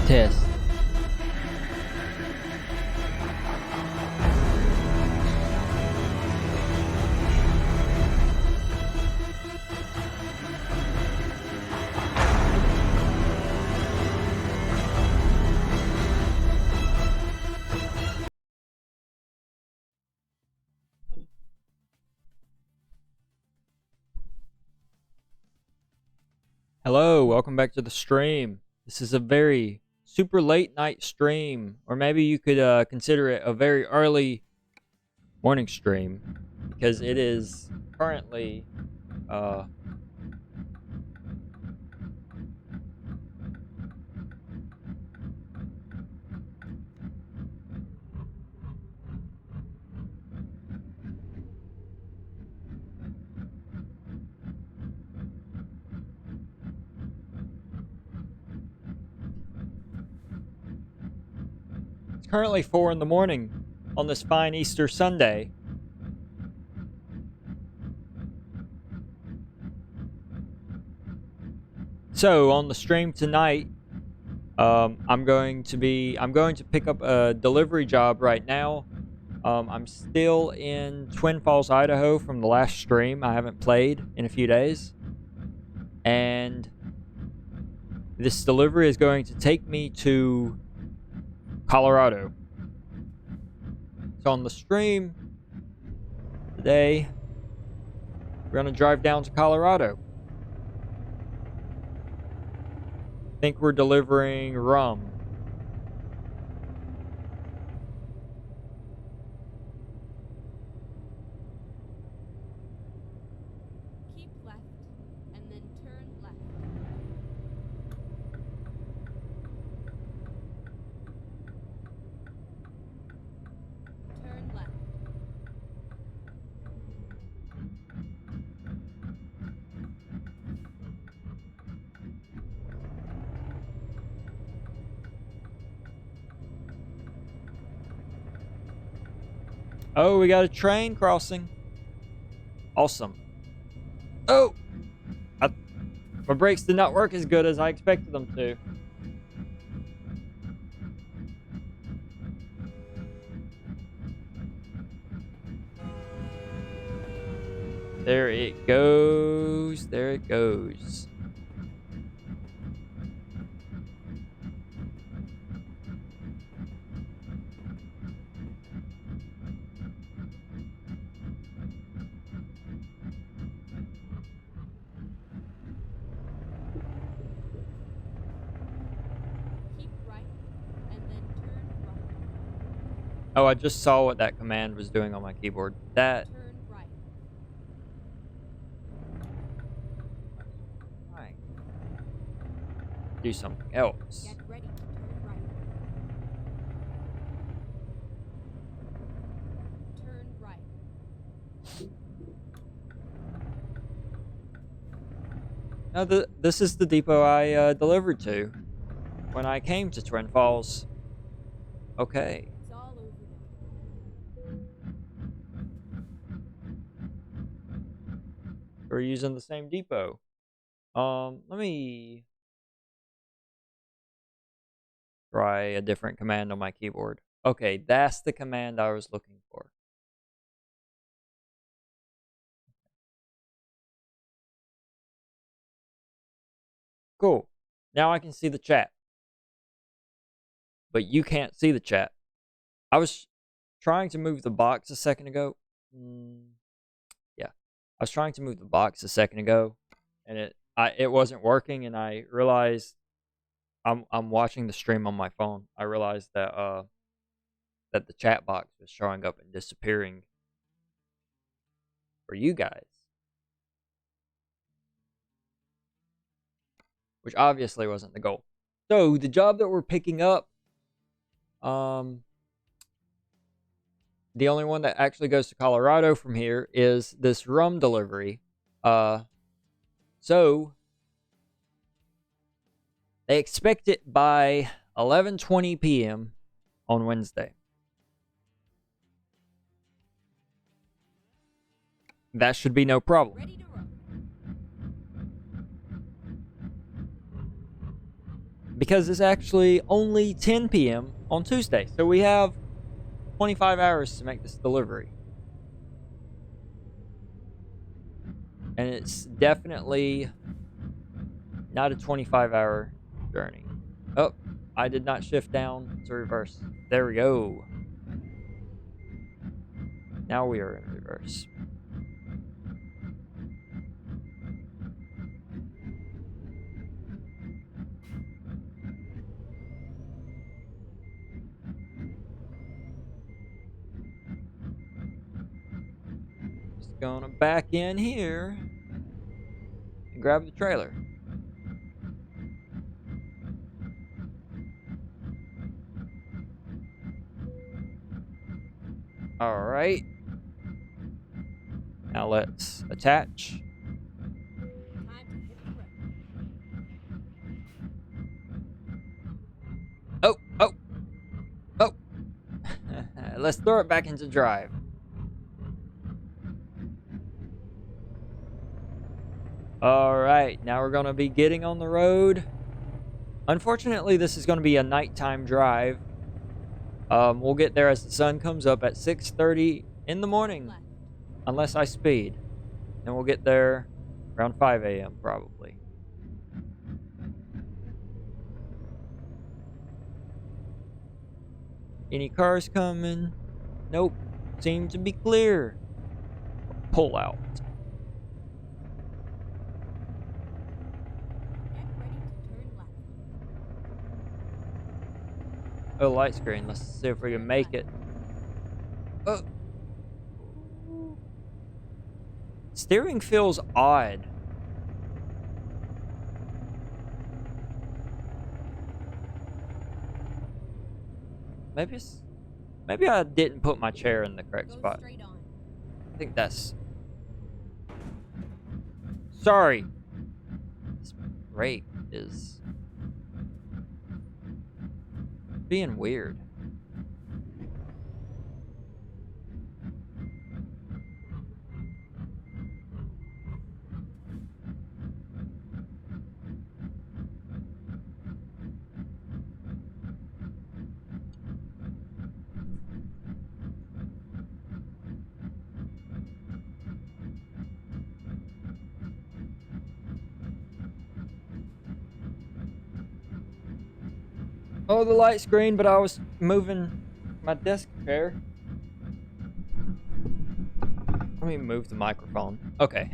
Test. Hello, welcome back to the stream. This is a very super late night stream, or maybe you could consider it a very early morning stream, because it is currently it's currently 4 in the morning on this fine Easter Sunday. So on the stream tonight, I'm going to pick up a delivery job right now. I'm still in Twin Falls, Idaho from the last stream. I haven't played in a few days. And this delivery is going to take me to Colorado. So on the stream today, we're going to drive down to Colorado. I think we're delivering rum. Keep left and then turn left. Turn left. Oh, we got a train crossing. Awesome. Oh! My brakes did not work as good as I expected them to. There it goes. There it goes. Keep right and then turn right. Oh, I just saw what that command was doing on my keyboard. That... Turn right. Right. Do something else. Get ready to turn right. Turn right. No, this is the depot I delivered to when I came to Twin Falls. Okay. It's all over now. We're using the same depot. Let me try a different command on my keyboard. Okay, that's the command I was looking for. Cool. Now I can see the chat. But you can't see the chat. I was trying to move the box a second ago. Yeah. I was trying to move the box a second ago, and it wasn't working, and I realized I'm watching the stream on my phone. I realized that that the chat box was showing up and disappearing for you guys, which obviously wasn't the goal. So the job that we're picking up, the only one that actually goes to Colorado from here is this rum delivery. So they expect it by 11:20 p.m. on Wednesday. That should be no problem. Ready to roll. because it's actually only 10 p.m. on Tuesday. So we have 25 hours to make this delivery. And it's definitely not a 25-hour journey. Oh, I did not shift down to reverse. There we go. Now we are in reverse. Just gonna back in here and grab the trailer. All right. Now let's attach. Time to hit the road. Oh, oh, oh. Let's throw it back into drive. All right, now we're gonna be getting on the road. Unfortunately, this is gonna be a nighttime drive. We'll get there as the sun comes up at 6:30 in the morning, Left. unless I speed. And we'll get there around 5 a.m. probably. Any cars coming? Nope. Seem to be clear. Pull out. Get ready to turn left. Oh, light screen. Let's see if we can make it. Oh. Steering feels odd. Maybe I didn't put my chair in the correct Go spot. straight on. I think that's... Sorry. This brake is being weird. Oh, the light screen, but I was moving my desk chair. Let me move the microphone. Okay.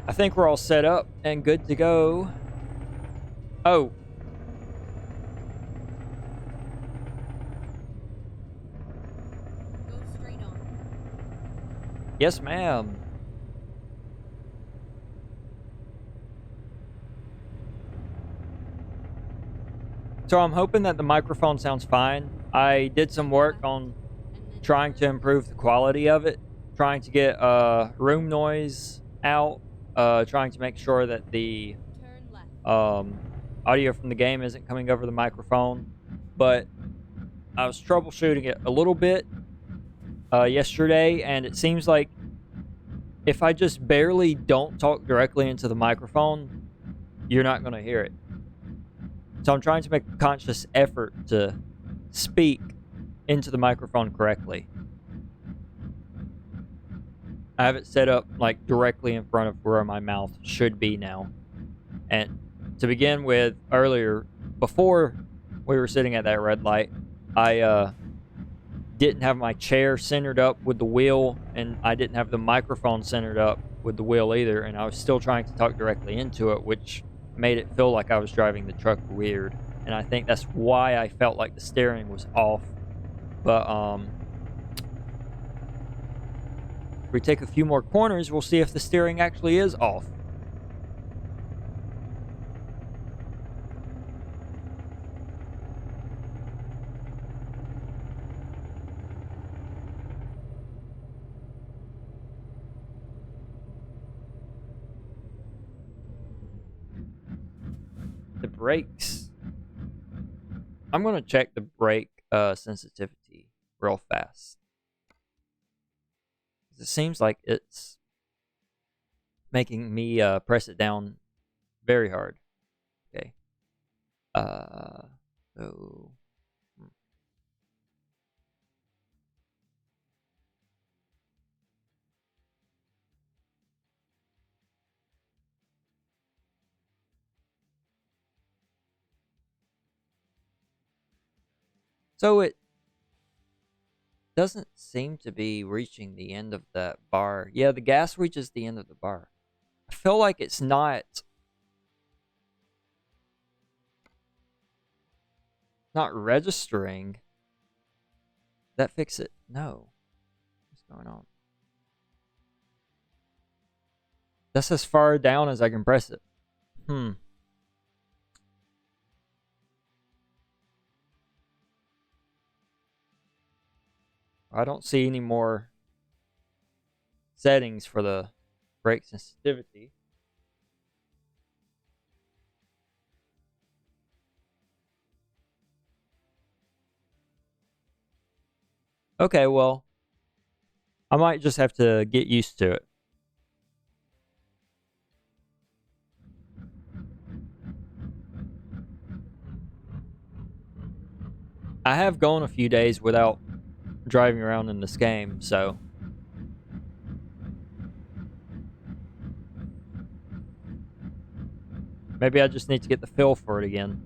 I think we're all set up and good to go. Oh. Go straight on. Yes, ma'am. So I'm hoping that the microphone sounds fine. I did some work on And then trying to turn improve the quality of it, trying to get room noise out, trying to make sure that the turn left. audio from the game isn't coming over the microphone. But I was troubleshooting it a little bit yesterday, and it seems like if I just barely don't talk directly into the microphone, you're not going to hear it. So I'm trying to make a conscious effort to speak into the microphone correctly. I have it set up like directly in front of where my mouth should be now. And to begin with, earlier, before we were sitting at that red light, I didn't have my chair centered up with the wheel, and I didn't have the microphone centered up with the wheel either, and I was still trying to talk directly into it, which made it feel like I was driving the truck weird. And I think that's why I felt like the steering was off. But if we take a few more corners, we'll see if the steering actually is off. The brakes. I'm going to check the brake sensitivity real fast. It seems like it's making me press it down very hard. Okay. So. So it doesn't seem to be reaching the end of that bar. Yeah, the gas reaches the end of the bar. I feel like it's not registering. That fix it? No. What's going on? That's as far down as I can press it. I don't see any more settings for the brake sensitivity. Okay, well, I might just have to get used to it. I have gone a few days without driving around in this game, so maybe I just need to get the feel for it again.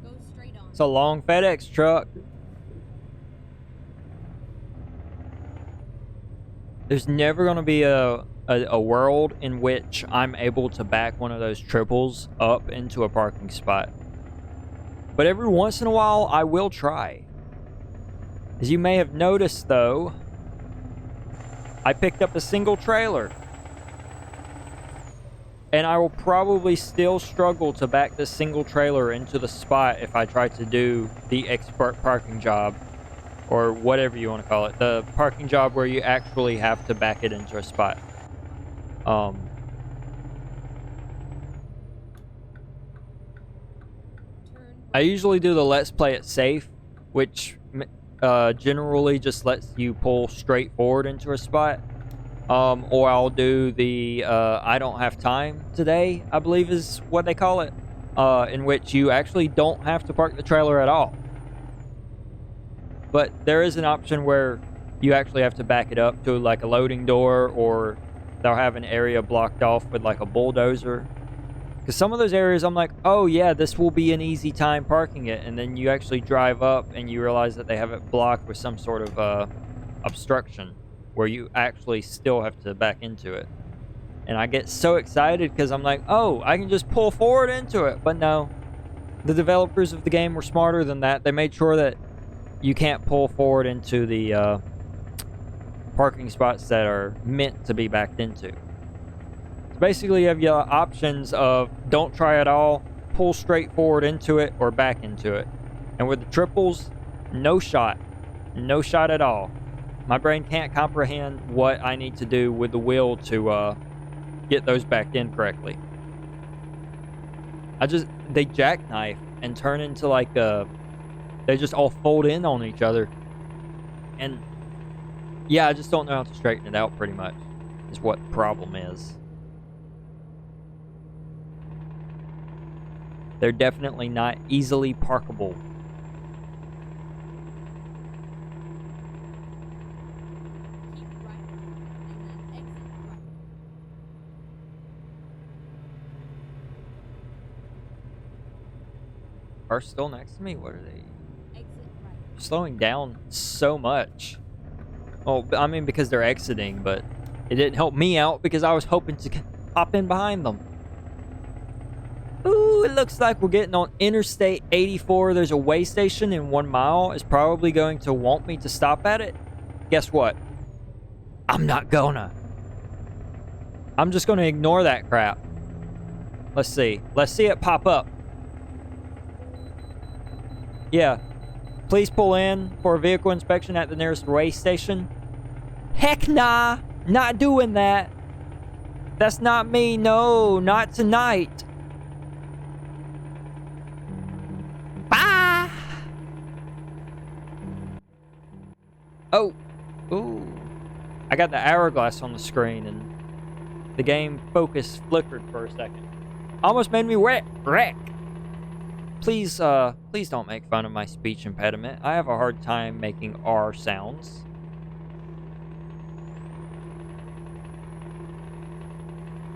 Go straight on. It's a long FedEx truck. There's never going to be a world in which I'm able to back one of those triples up into a parking spot. But every once in a while, I will try. As you may have noticed, though, I picked up a single trailer. And I will probably still struggle to back this single trailer into the spot if I try to do the expert parking job. Or whatever you want to call it. The parking job where you actually have to back it into a spot. I usually do the let's play it safe, which generally just lets you pull straight forward into a spot. Or I'll do the I don't have time today, I believe is what they call it, in which you actually don't have to park the trailer at all. But there is an option where you actually have to back it up to like a loading door, or they'll have an area blocked off with like a bulldozer. Because some of those areas I'm like, oh yeah, this will be an easy time parking it. And then you actually drive up and you realize that they have it blocked with some sort of obstruction where you actually still have to back into it. And I get so excited because I'm like, oh, I can just pull forward into it. But no, the developers of the game were smarter than that. They made sure that you can't pull forward into the parking spots that are meant to be backed into. So basically, you have your options of don't try at all, pull straight forward into it, or back into it. And with the triples, no shot. No shot at all. My brain can't comprehend what I need to do with the wheel to get those backed in correctly. They jackknife and turn into like they just all fold in on each other. And yeah, I just don't know how to straighten it out pretty much, is what the problem is. They're definitely not easily parkable. Keep right and then exit right. Are still next to me? What are they? Exit right. Slowing down so much. Well, I mean, because they're exiting, but it didn't help me out because I was hoping to hop in behind them. Ooh, it looks like we're getting on Interstate 84. There's a way station in 1 mile. It's probably going to want me to stop at it. Guess what? I'm not gonna. I'm just gonna ignore that crap. Let's see. Let's see it pop up. Yeah. Please pull in for a vehicle inspection at the nearest way station. Heck nah. Not doing that. That's not me. No, not tonight. Bye. Oh. Ooh. I got the hourglass on the screen and the game focus flickered for a second. Almost made me wreck. Please don't make fun of my speech impediment. I have a hard time making R sounds.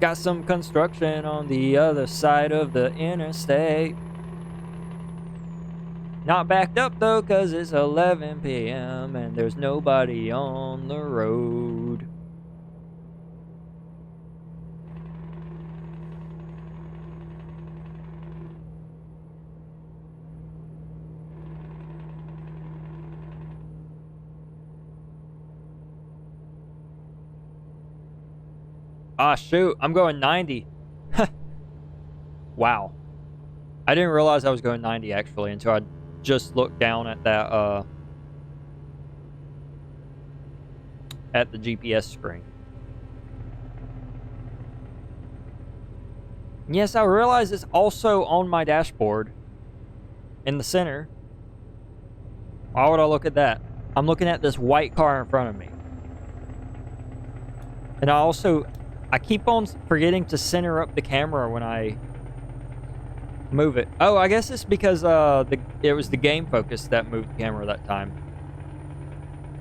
Got some construction on the other side of the interstate. Not backed up though, cause it's 11 p.m. and there's nobody on the road. Ah, shoot. I'm going 90. Wow. I didn't realize I was going 90 actually until I just looked down at that, at the GPS screen. Yes, I realize it's also on my dashboard in the center. Why would I look at that? I'm looking at this white car in front of me. And I keep on forgetting to center up the camera when I move it. Oh, I guess it's because it was the game focus that moved the camera that time.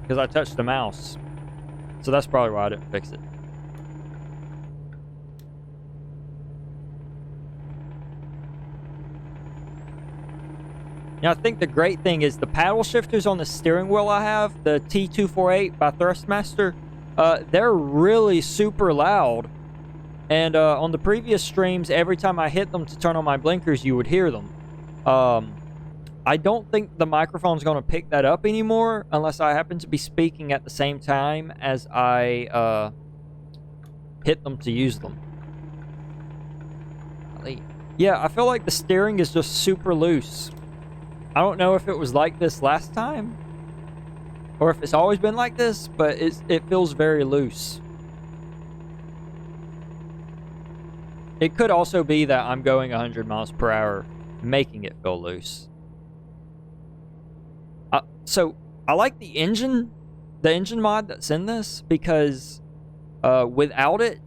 Because I touched the mouse. So that's probably why I didn't fix it. Now, I think the great thing is the paddle shifters on the steering wheel I have, the T248 by Thrustmaster, they're really super loud. And on the previous streams, every time I hit them to turn on my blinkers, you would hear them. I don't think the microphone's going to pick that up anymore unless I happen to be speaking at the same time as I hit them to use them. Yeah, I feel like the steering is just super loose. I don't know if it was like this last time or if it's always been like this, but it feels very loose. It could also be that I'm going 100 miles per hour, making it feel loose. So I like the engine mod that's in this because without it,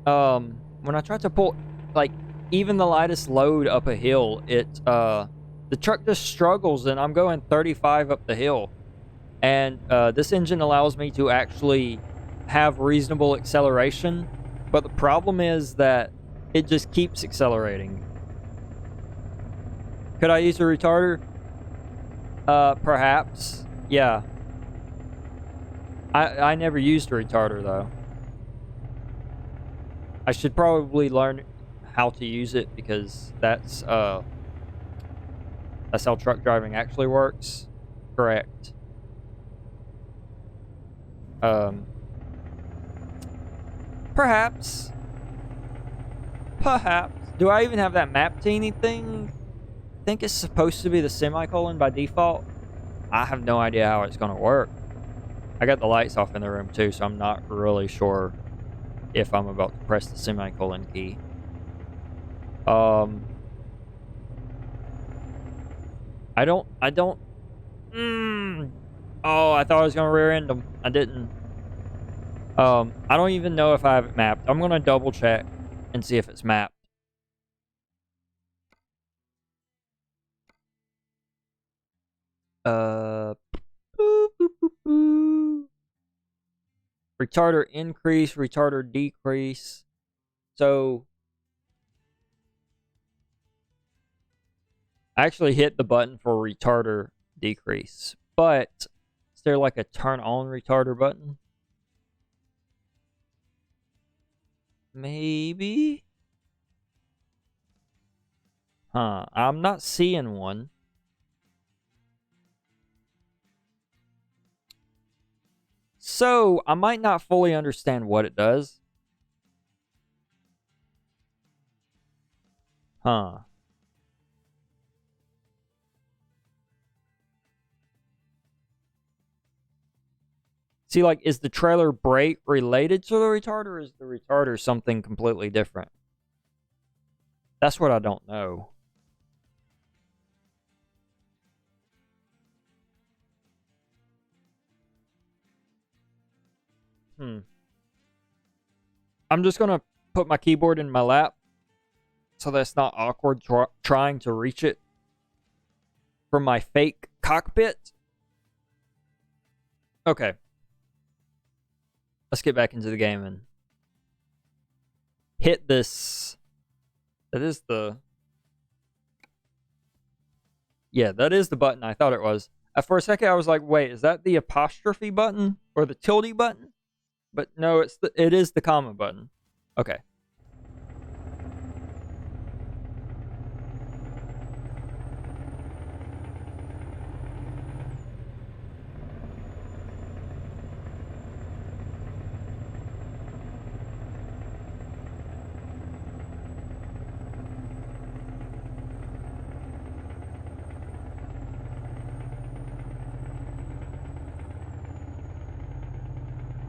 when I try to pull like even the lightest load up a hill, the truck just struggles, and I'm going 35 up the hill. And this engine allows me to actually have reasonable acceleration, but the problem is that it just keeps accelerating. Could I use a retarder? Perhaps. Yeah. I never used a retarder, though. I should probably learn how to use it, because that's how truck driving actually works. Correct. Perhaps. Do I even have that map teeny thing? I think it's supposed to be the semicolon by default. I have no idea how it's going to work. I got the lights off in the room too, so I'm not really sure if I'm about to press the semicolon key. I don't. Oh, I thought I was going to rear end them. I didn't. I don't even know if I have it mapped. I'm going to double check and see if it's mapped. Retarder increase, retarder decrease. So I actually hit the button for retarder decrease, but is there like a turn on retarder button? Maybe. Huh. I'm not seeing one. So, I might not fully understand what it does. Huh. See, like, is the trailer brake related to the retarder, or is the retarder something completely different? That's what I don't know. Hmm. I'm just gonna put my keyboard in my lap so that's not awkward trying to reach it from my fake cockpit. Okay. Let's get back into the game and hit this. That is the... Yeah, that is the button I thought it was. For a second, I was like, wait, is that the apostrophe button or the tilde button? But no, it is the comma button. Okay.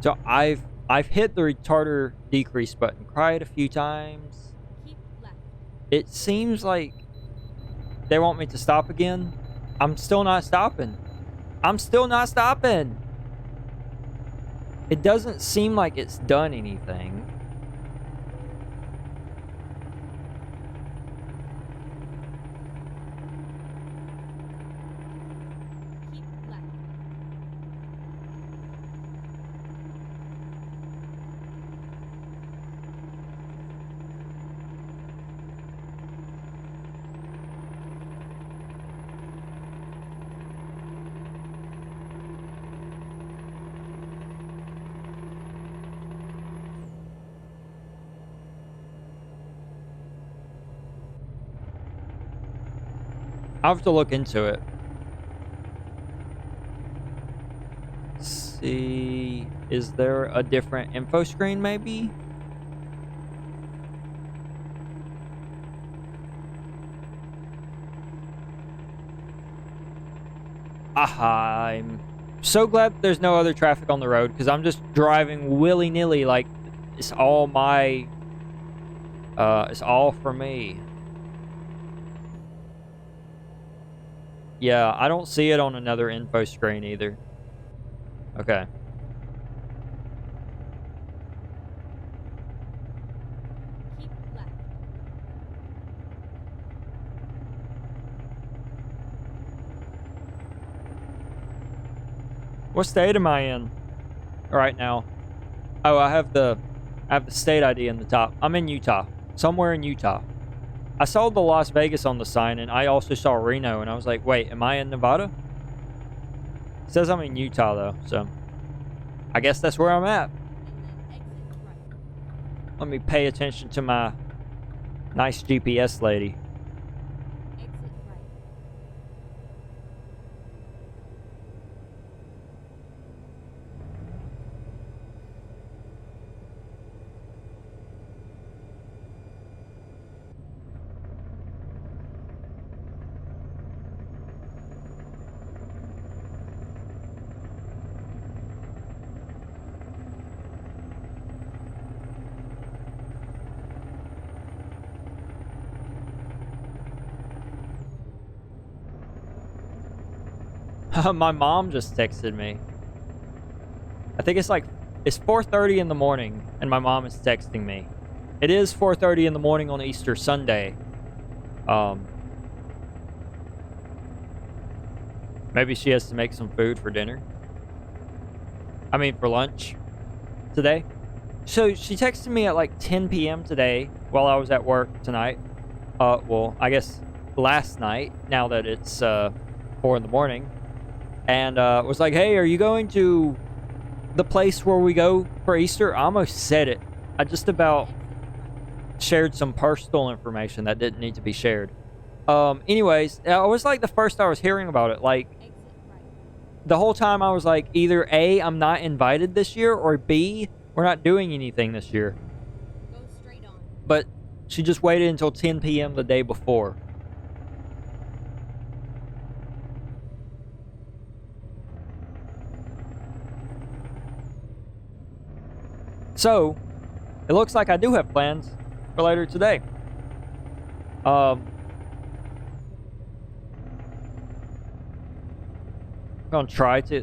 So I've hit the retarder decrease button quite a few times. Keep left. It seems like they want me to stop again. I'm still not stopping. I'm still not stopping. It doesn't seem like it's done anything. Keep left. I'll have to look into it. See, is there a different info screen maybe? Aha, I'm so glad there's no other traffic on the road because I'm just driving willy-nilly like it's all my it's all for me. Yeah, I don't see it on another info screen either. Okay. Keep left. What state am I in right now? Oh, I have the state ID in the top. I'm in Utah. Somewhere in Utah. I saw the Las Vegas on the sign, and I also saw Reno, and I was like, wait, am I in Nevada? It says I'm in Utah, though, so I guess that's where I'm at. And then exit right. Let me pay attention to my nice GPS lady. Exit right. My mom just texted me. I think it's 4:30 in the morning, and my mom is texting me. It is 4:30 in the morning on Easter Sunday. Maybe she has to make some food for dinner. I mean, for lunch today. So she texted me at like 10 p.m. today while I was at work tonight. Well, I guess last night, now that it's 4 in the morning. And was like, hey, are you going to the place where we go for Easter? I almost said it. I just about Exit right. shared some personal information that didn't need to be shared. Anyways, it was like the first I was hearing about it. Like, Exit right. the whole time I was like, either A, I'm not invited this year, or B, we're not doing anything this year. Go straight on. But she just waited until 10 p.m. the day before. So, it looks like I do have plans for later today. Gonna try to.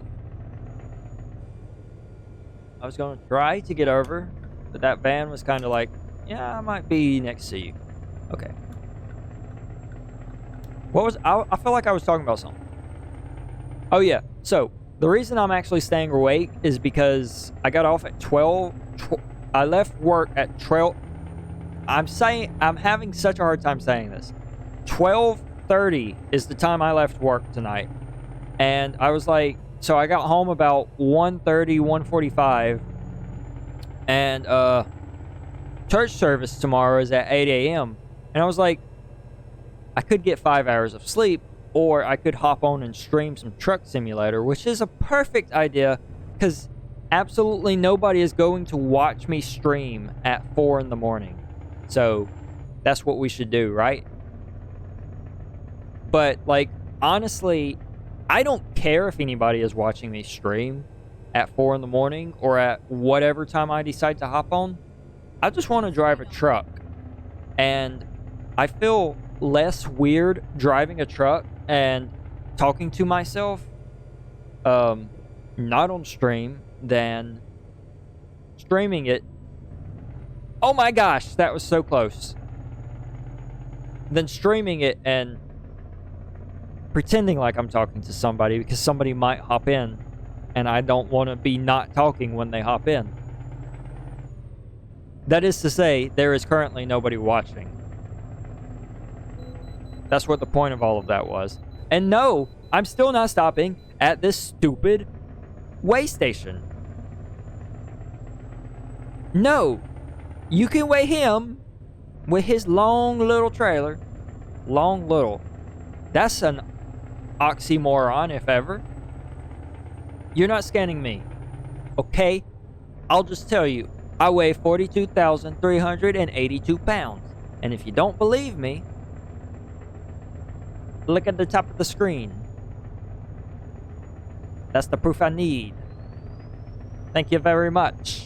I was gonna try to get over, but that van was kind of like, yeah, I might be next to you. Okay. What was I feel like I was talking about something. Oh yeah. So the reason I'm actually staying awake is because I got off at 12. I left work at 12. I'm having such a hard time saying this. 12:30 is the time I left work tonight. And I was like, so I got home about 1:30, 1:45. And church service tomorrow is at 8 a.m. And I was like, I could get 5 hours of sleep, or I could hop on and stream some Truck Simulator, which is a perfect idea because absolutely nobody is going to watch me stream at 4 in the morning. So that's what we should do, right? But, like, honestly, I don't care if anybody is watching me stream at 4 in the morning or at whatever time I decide to hop on. I just want to drive a truck. And I feel less weird driving a truck and talking to myself, not on stream, than streaming it. Oh my gosh, that was so close. Then streaming it and pretending like I'm talking to somebody because somebody might hop in and I don't want to be not talking when they hop in. That is to say, there is currently nobody watching. That's what the point of all of that was. And no, I'm still not stopping at this stupid way station. No, you can weigh him with his long little trailer. Long little. That's an oxymoron, if ever. You're not scanning me. Okay? I'll just tell you, I weigh 42,382 pounds. And if you don't believe me, look at the top of the screen. That's the proof I need. Thank you very much.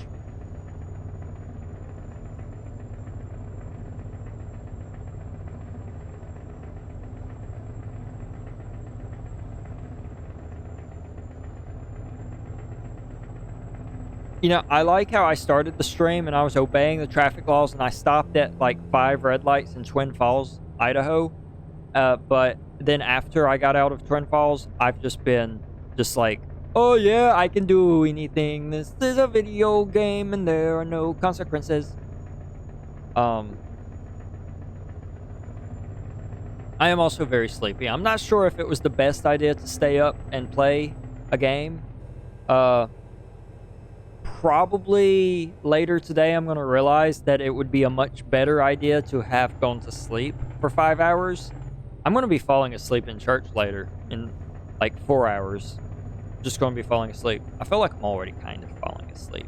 You know, I like how I started the stream and I was obeying the traffic laws and I stopped at like 5 red lights in Twin Falls, Idaho. But then after I got out of Twin Falls, I've just been just like, oh yeah, I can do anything. This is a video game and there are no consequences. I am also very sleepy. I'm not sure if it was the best idea to stay up and play a game. Probably later today I'm going to realize that it would be a much better idea to have gone to sleep for 5 hours. I'm going to be falling asleep in church later in like 4 hours. Just going to be falling asleep. I feel like I'm already kind of falling asleep.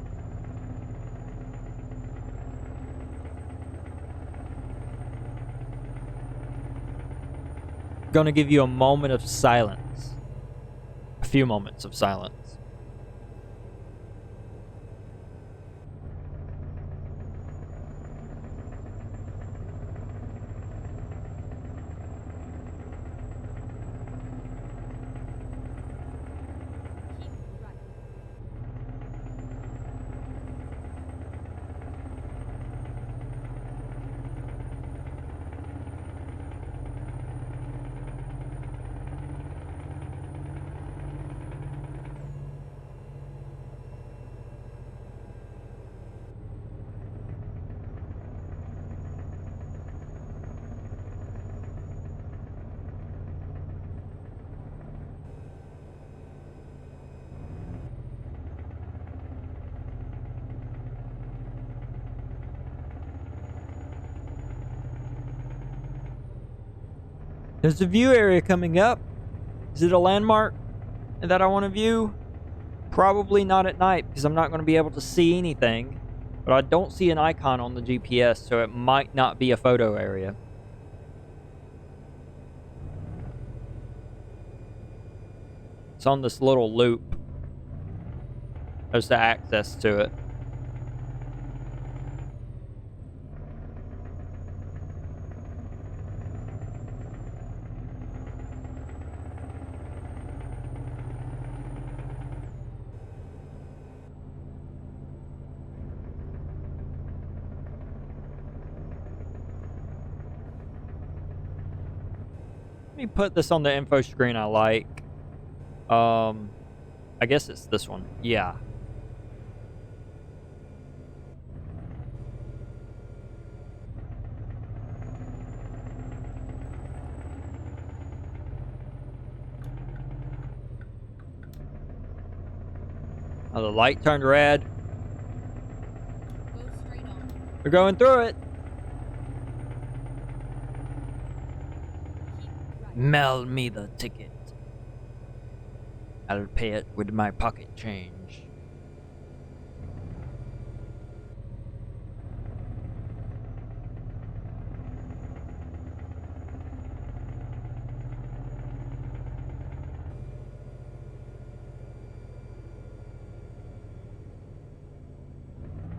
Going to give you a moment of silence. A few moments of silence. There's a view area coming up. Is it a landmark that I want to view? Probably not at night because I'm not going to be able to see anything. But I don't see an icon on the GPS, so it might not be a photo area. It's on this little loop. There's the access to it. Let me put this on the info screen I like. I guess it's this one. Yeah. Oh, the light turned red. Go straight on. We're going through it. Keep right. Mail me the ticket. I'll pay it with my pocket change.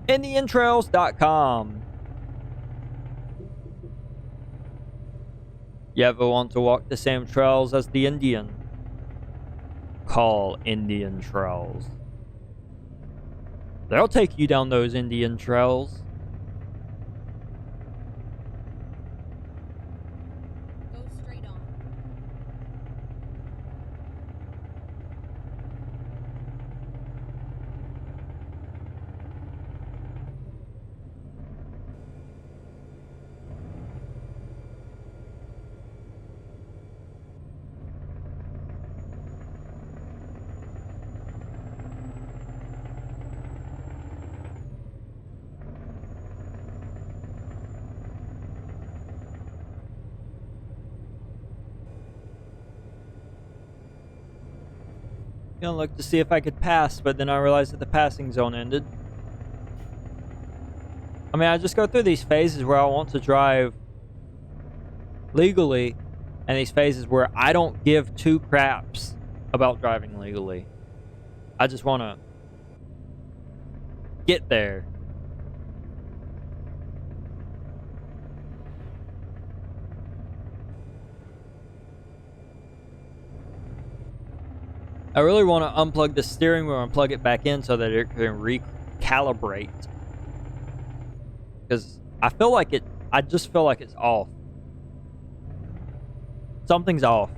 IndianTrails.com. You ever want to walk the same trails as the Indian? Call Indian Trails. They'll take you down those Indian trails. Go straight on. Gonna look to see if I could pass, but then I realized that the passing zone ended. I mean, I just go through these phases where I want to drive legally, and these phases where I don't give two craps about driving legally. I just want to get there. I really want to unplug the steering wheel and plug it back in so that it can recalibrate. Because I just feel like it's off. Something's off.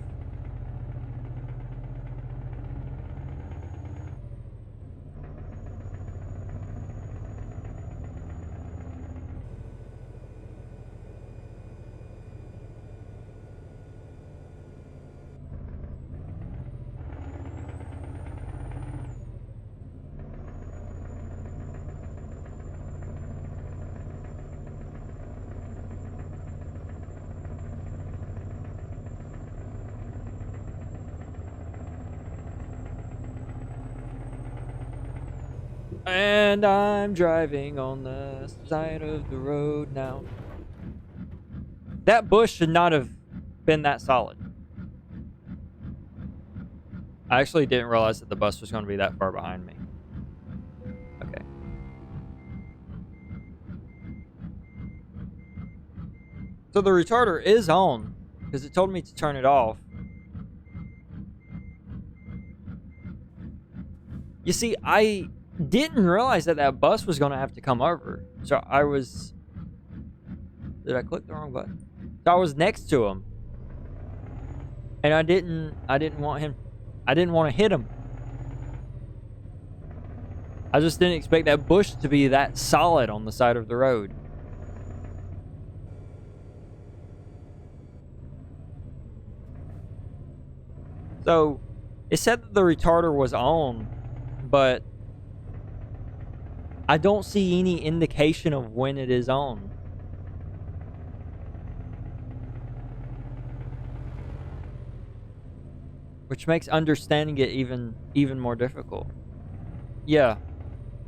And I'm driving on the side of the road now. That bush should not have been that solid. I actually didn't realize that the bus was going to be that far behind me. Okay. So the retarder is on because it told me to turn it off. You see, I didn't realize that that bus was going to have to come over. So I was... Did I click the wrong button? So I was next to him. And I didn't want to hit him. I just didn't expect that bush to be that solid on the side of the road. So it said that the retarder was on, but I don't see any indication of when it is on. which makes understanding it even more difficult. Yeah.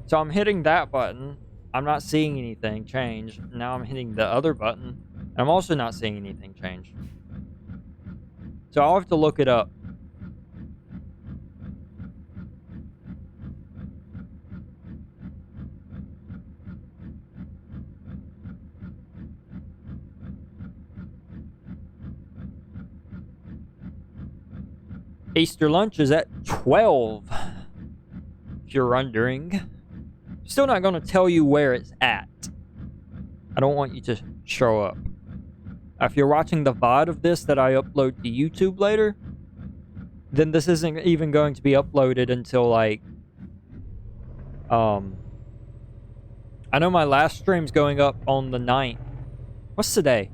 So I'm hitting that button. I'm not seeing anything change. Now I'm hitting the other button, and I'm also not seeing anything change. So I'll have to look it up. Easter lunch is at 12, if you're wondering. Still not going to tell you where it's at. I don't want you to show up. If you're watching the VOD of this that I upload to YouTube later, then this isn't even going to be uploaded until like... I know my last stream's going up on the 9th. What's today?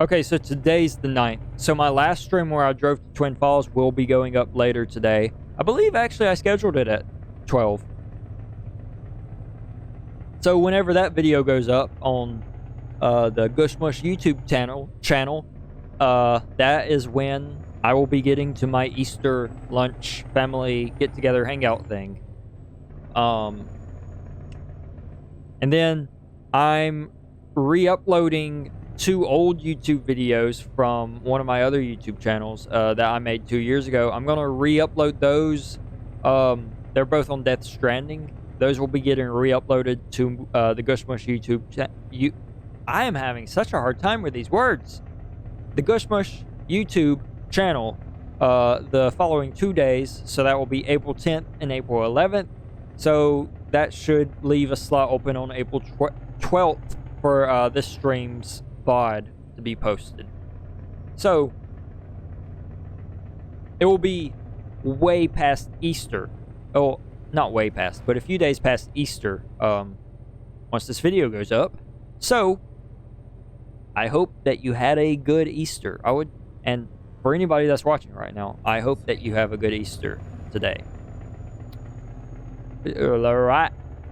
Okay, so today's the 9th. So my last stream where I drove to Twin Falls will be going up later today. I believe actually I scheduled it at 12. So whenever that video goes up on the Gushmush YouTube channel, that is when I will be getting to my Easter lunch family get-together hangout thing. And then I'm re-uploading 2 old YouTube videos from one of my other YouTube channels that I made 2 years ago. I'm going to re-upload those. They're both on Death Stranding. Those will be getting re-uploaded to the Gushmush YouTube channel. I am having such a hard time with these words. The Gushmush YouTube channel the following 2 days. So that will be April 10th and April 11th. So that should leave a slot open on April 12th for this stream's VOD to be posted. So it will be way past Easter. Oh, not way past, but a few days past Easter once this video goes up. So I hope that you had a good Easter. And for anybody that's watching right now, I hope that you have a good Easter today.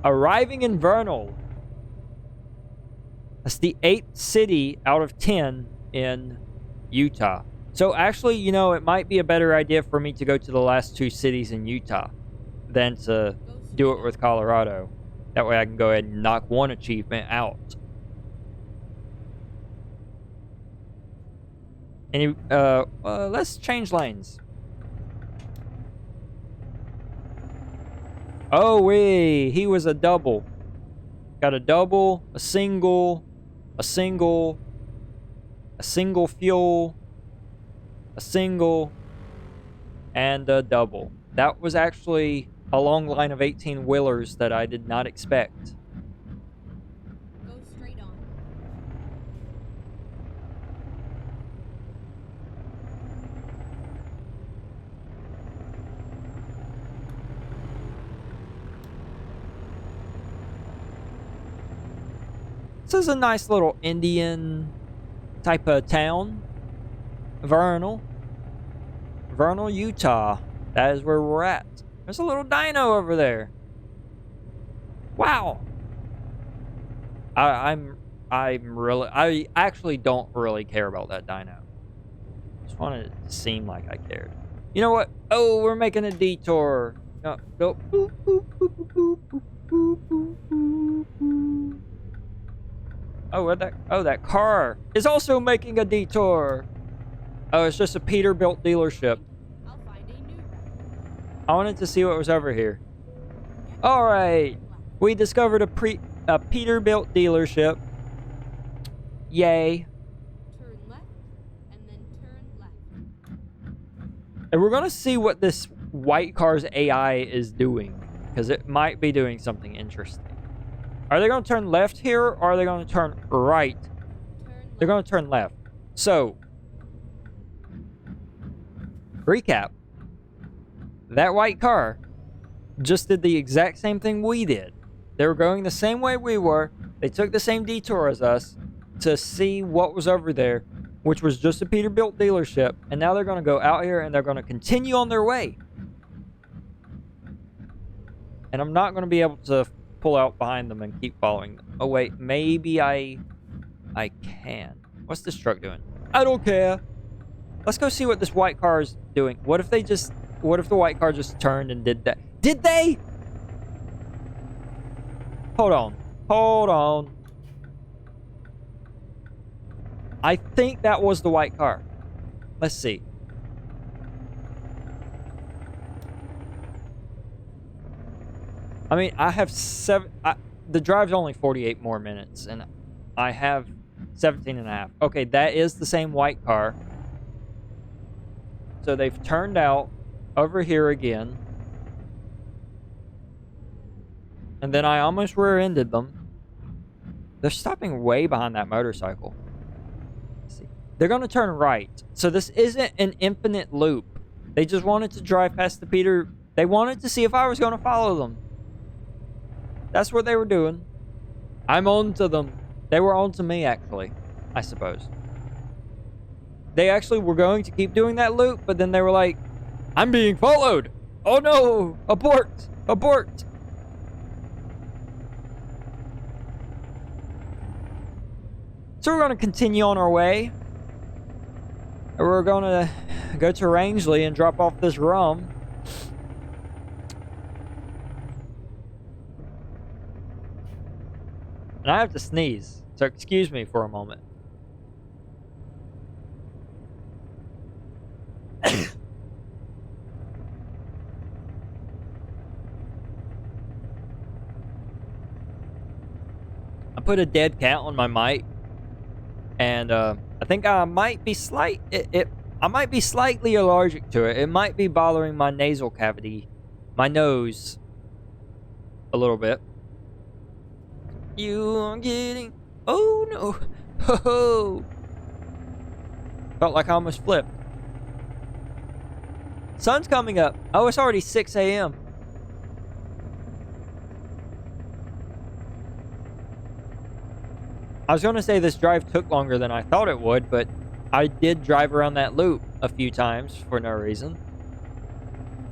Arriving in Vernal. That's the 8th city out of 10 in Utah. So actually, you know, it might be a better idea for me to go to the last 2 cities in Utah than to do it with Colorado. That way I can go ahead and knock one achievement out. Let's change lanes. Oh, he was a double. Got a double, a single fuel, a single, and a double. That was actually a long line of 18-wheelers that I did not expect. Go straight on. This is a nice little Indian type of town. Vernal, Utah. That is where we're at. There's a little dino over there. Wow. I actually don't really care about that dino. Just wanted it to seem like I cared. You know what? Oh, we're making a detour. No. Boop, boop, boop, boop, boop, boop, boop, boop, boop. Oh, that car is also making a detour. Oh, it's just a Peterbilt dealership. I'll find a new route. I wanted to see what was over here. All right, we discovered a Peterbilt dealership. Yay! Turn left, and then turn left. And we're gonna see what this white car's AI is doing, because it might be doing something interesting. Are they gonna turn left here, or are they gonna turn right? They're gonna turn left. So, recap. That white car just did the exact same thing we did. They were going the same way we were. They took the same detour as us to see what was over there, which was just a Peterbilt dealership. And now they're going to go out here and they're going to continue on their way. And I'm not going to be able to pull out behind them and keep following them. Oh wait, maybe I can. What's this truck doing? I don't care. Let's go see what this white car is doing. What if the white car just turned and did that? Did they? Hold on. Hold on. I think that was the white car. Let's see. I mean, I have the drive's only 48 more minutes, and I have 17 and a half. Okay, that is the same white car. So they've turned out over here again. And then I almost rear-ended them. They're stopping way behind that motorcycle. Let's see. They're going to turn right. So this isn't an infinite loop. They just wanted to drive past the Peter. They wanted to see if I was going to follow them. That's what they were doing. I'm on to them. They were on to me, actually, I suppose. They actually were going to keep doing that loop, but then they were like, I'm being followed. Oh no, abort, abort. So we're going to continue on our way. We're going to go to Rangeley and drop off this rum. And I have to sneeze, so excuse me for a moment. I put a dead cat on my mic, and I think I might be I might be slightly allergic to it. It might be bothering my nasal cavity, my nose, a little bit. You are getting... Oh, no. Ho-ho. Felt like I almost flipped. Sun's coming up. Oh, it's already 6 a.m. I was going to say this drive took longer than I thought it would, but I did drive around that loop a few times for no reason.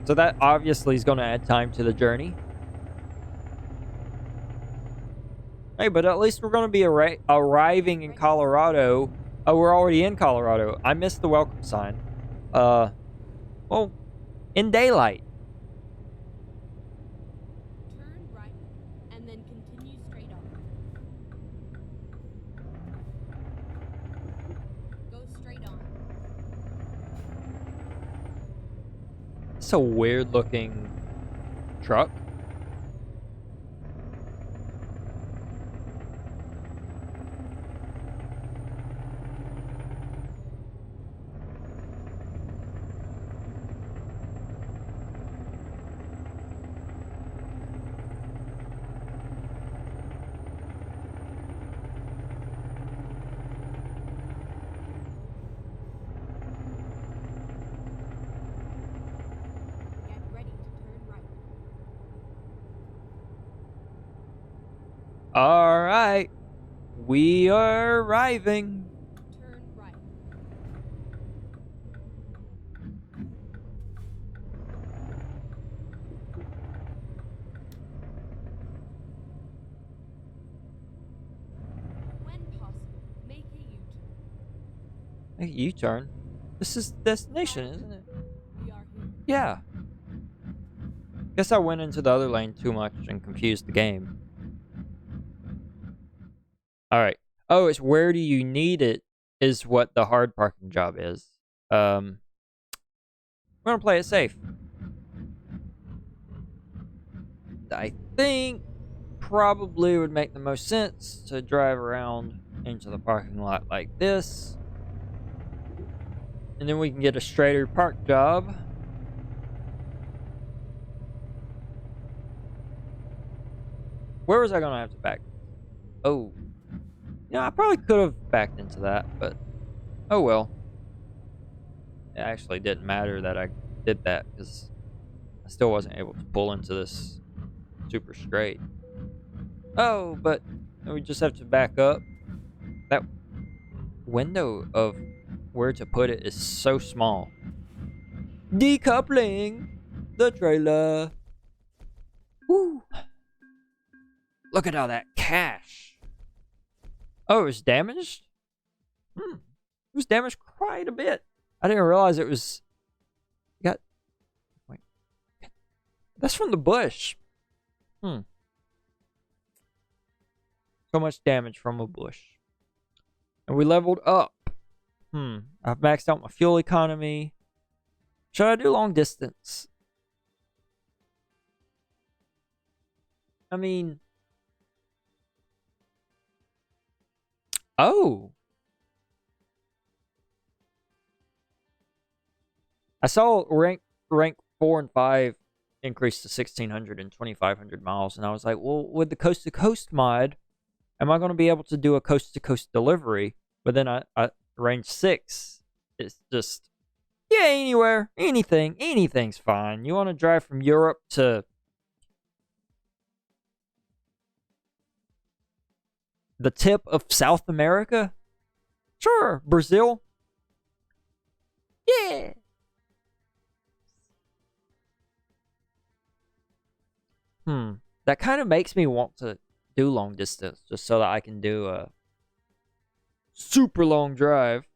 So that obviously is going to add time to the journey. Hey, but at least we're going to be arriving in Colorado. Oh, we're already in Colorado. I missed the welcome sign. Well, in daylight. Turn right, and then continue straight on. Go straight on. It's a weird looking truck. Get ready to turn right. All right. We are arriving. Turn right. When possible, make a U-turn. Hey, U-turn. This is the destination, isn't it? We are here. Yeah. Guess I went into the other lane too much and confused the game. Alright. Oh, it's where do you need it is what the hard parking job is. We're gonna play it safe. I think probably would make the most sense to drive around into the parking lot like this. And then we can get a straighter park job. Where was I gonna have to back? Oh. You know, I probably could have backed into that, but oh well. It actually didn't matter that I did that because I still wasn't able to pull into this super straight. Oh, but we just have to back up. That window of where to put it is so small. Decoupling the trailer. Woo. Look at all that cash. Oh, it was damaged? It was damaged quite a bit. I didn't realize it was... Wait. That's from the bush. So much damage from a bush. And we leveled up. I've maxed out my fuel economy. Should I do long distance? I mean... Oh! I saw rank 4 and 5 increase to 1,600 and 2,500 miles, and I was like, well, with the coast-to-coast mod, am I going to be able to do a coast-to-coast delivery? But then I range 6, it's just, yeah, anywhere, anything's fine. You want to drive from Europe to the tip of South America? Sure, Brazil. Yeah. That kind of makes me want to do long distance, just so that I can do a super long drive.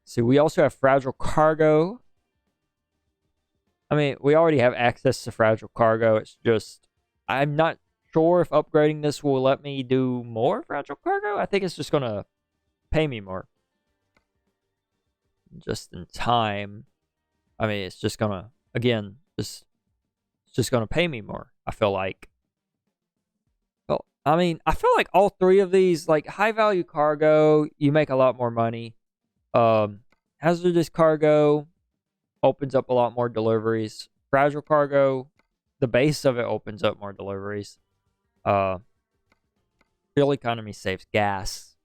See, we also have fragile cargo. I mean, we already have access to fragile cargo. It's just, I'm not sure if upgrading this will let me do more fragile cargo. I think it's just going to pay me more. Just in time. I mean, it's just going to, again, it's just going to pay me more, I feel like. Well, I mean, I feel like all three of these, like high value cargo, you make a lot more money. Hazardous cargo opens up a lot more deliveries. Fragile cargo, the base of it opens up more deliveries. Fuel economy saves gas.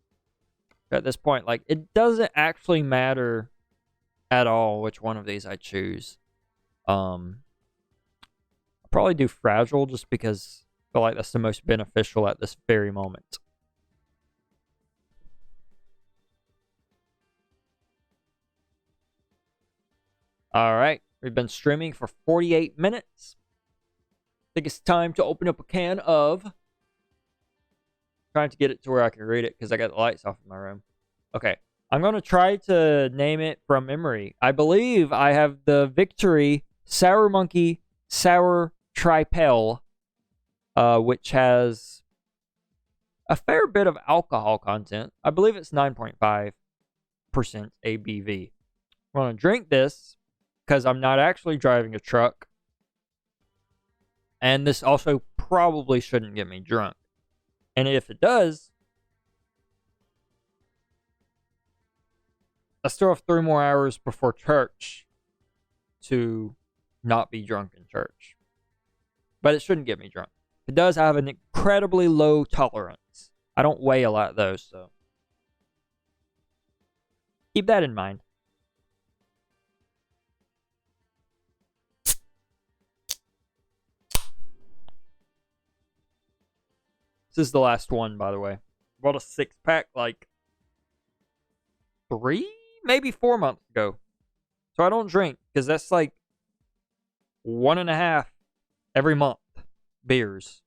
At this point, like, it doesn't actually matter at all which one of these I choose. I'll probably do fragile just because I feel like that's the most beneficial at this very moment. Alright, we've been streaming for 48 minutes. I think it's time to open up a can of... Trying to get it to where I can read it because I got the lights off in my room. Okay, I'm going to try to name it from memory. I believe I have the Victory Sour Monkey Sour Tripel, which has a fair bit of alcohol content. I believe it's 9.5% ABV. I'm going to drink this because I'm not actually driving a truck. And this also probably shouldn't get me drunk. And if it does, I still have 3 more hours before church to not be drunk in church. But it shouldn't get me drunk. If it does, I have an incredibly low tolerance. I don't weigh a lot though, so keep that in mind. This is the last one, by the way. I bought a 6-pack like 3, maybe 4 months ago. So I don't drink because that's like 1.5 every month beers.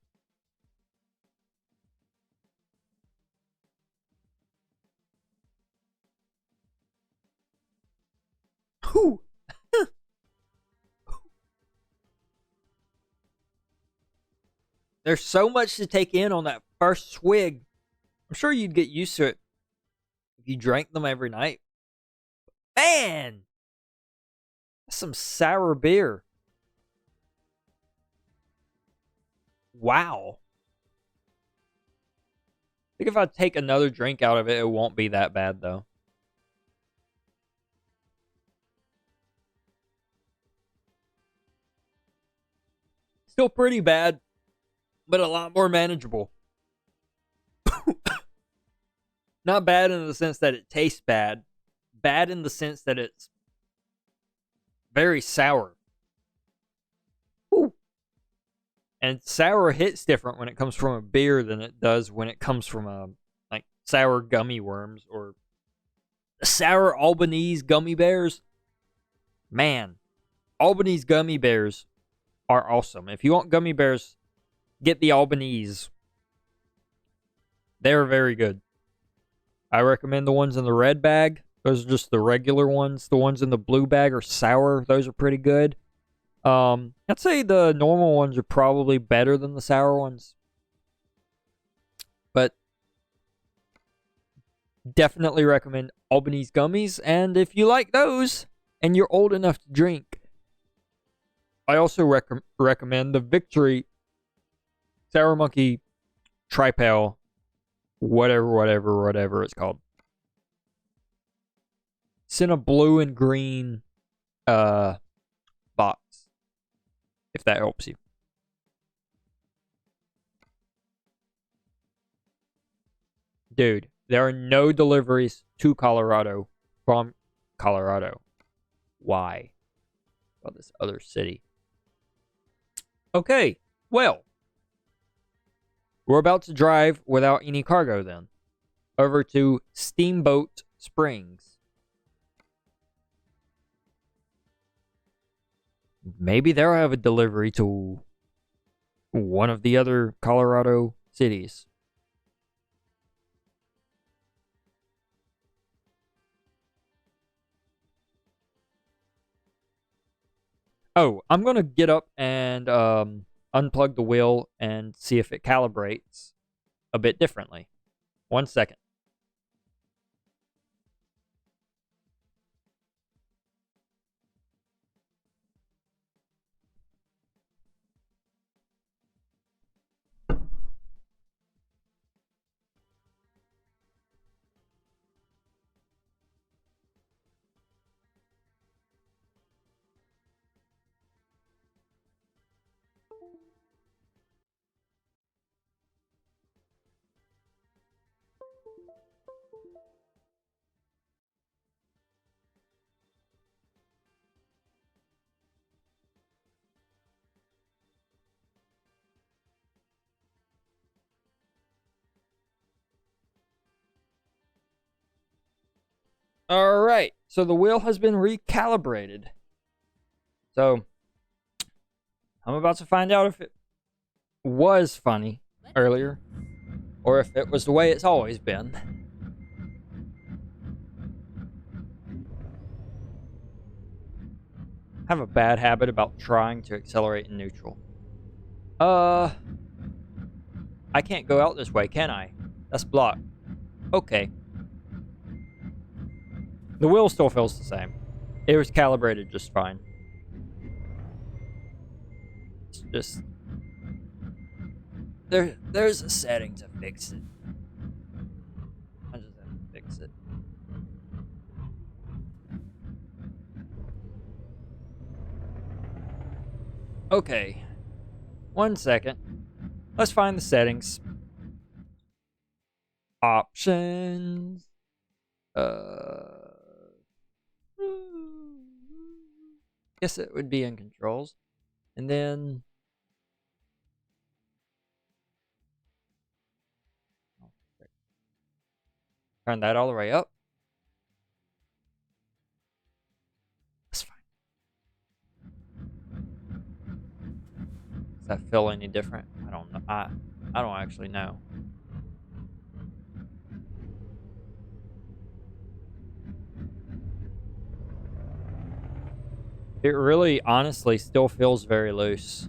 Whew. There's so much to take in on that first swig. I'm sure you'd get used to it if you drank them every night. Man! That's some sour beer. Wow. I think if I take another drink out of it, it won't be that bad, though. Still pretty bad, but a lot more manageable. Not bad in the sense that it tastes bad. Bad in the sense that it's very sour. Ooh. And sour hits different when it comes from a beer than it does when it comes from a like sour gummy worms or sour Albanese gummy bears. Man, Albanese gummy bears are awesome. If you want gummy bears get the Albanese. They're very good. I recommend the ones in the red bag. Those are just the regular ones. The ones in the blue bag are sour. Those are pretty good. I'd say the normal ones are probably better than the sour ones. But definitely recommend Albanese gummies. And if you like those and you're old enough to drink, I also recommend the Victory Sour Monkey Tripel, whatever it's called. It's in a blue and green box, if that helps you. Dude, there are no deliveries to Colorado from Colorado. Why? Well, this other city. Okay, well, we're about to drive without any cargo then, over to Steamboat Springs. Maybe they'll have a delivery to one of the other Colorado cities. Oh, I'm going to get up and unplug the wheel and see if it calibrates a bit differently. 1 second. All right, so the wheel has been recalibrated. So I'm about to find out if it was funny earlier or if it was the way it's always been. I have a bad habit about trying to accelerate in neutral. I can't go out this way, can I? That's blocked. Okay. The wheel still feels the same. It was calibrated just fine. It's just... There's a setting to fix it. I just have to fix it. Okay. 1 second. Let's find the settings. Options. Guess it would be in controls. And then turn that all the way up. That's fine. Does that feel any different? I don't know. I don't actually know. It really, honestly, still feels very loose.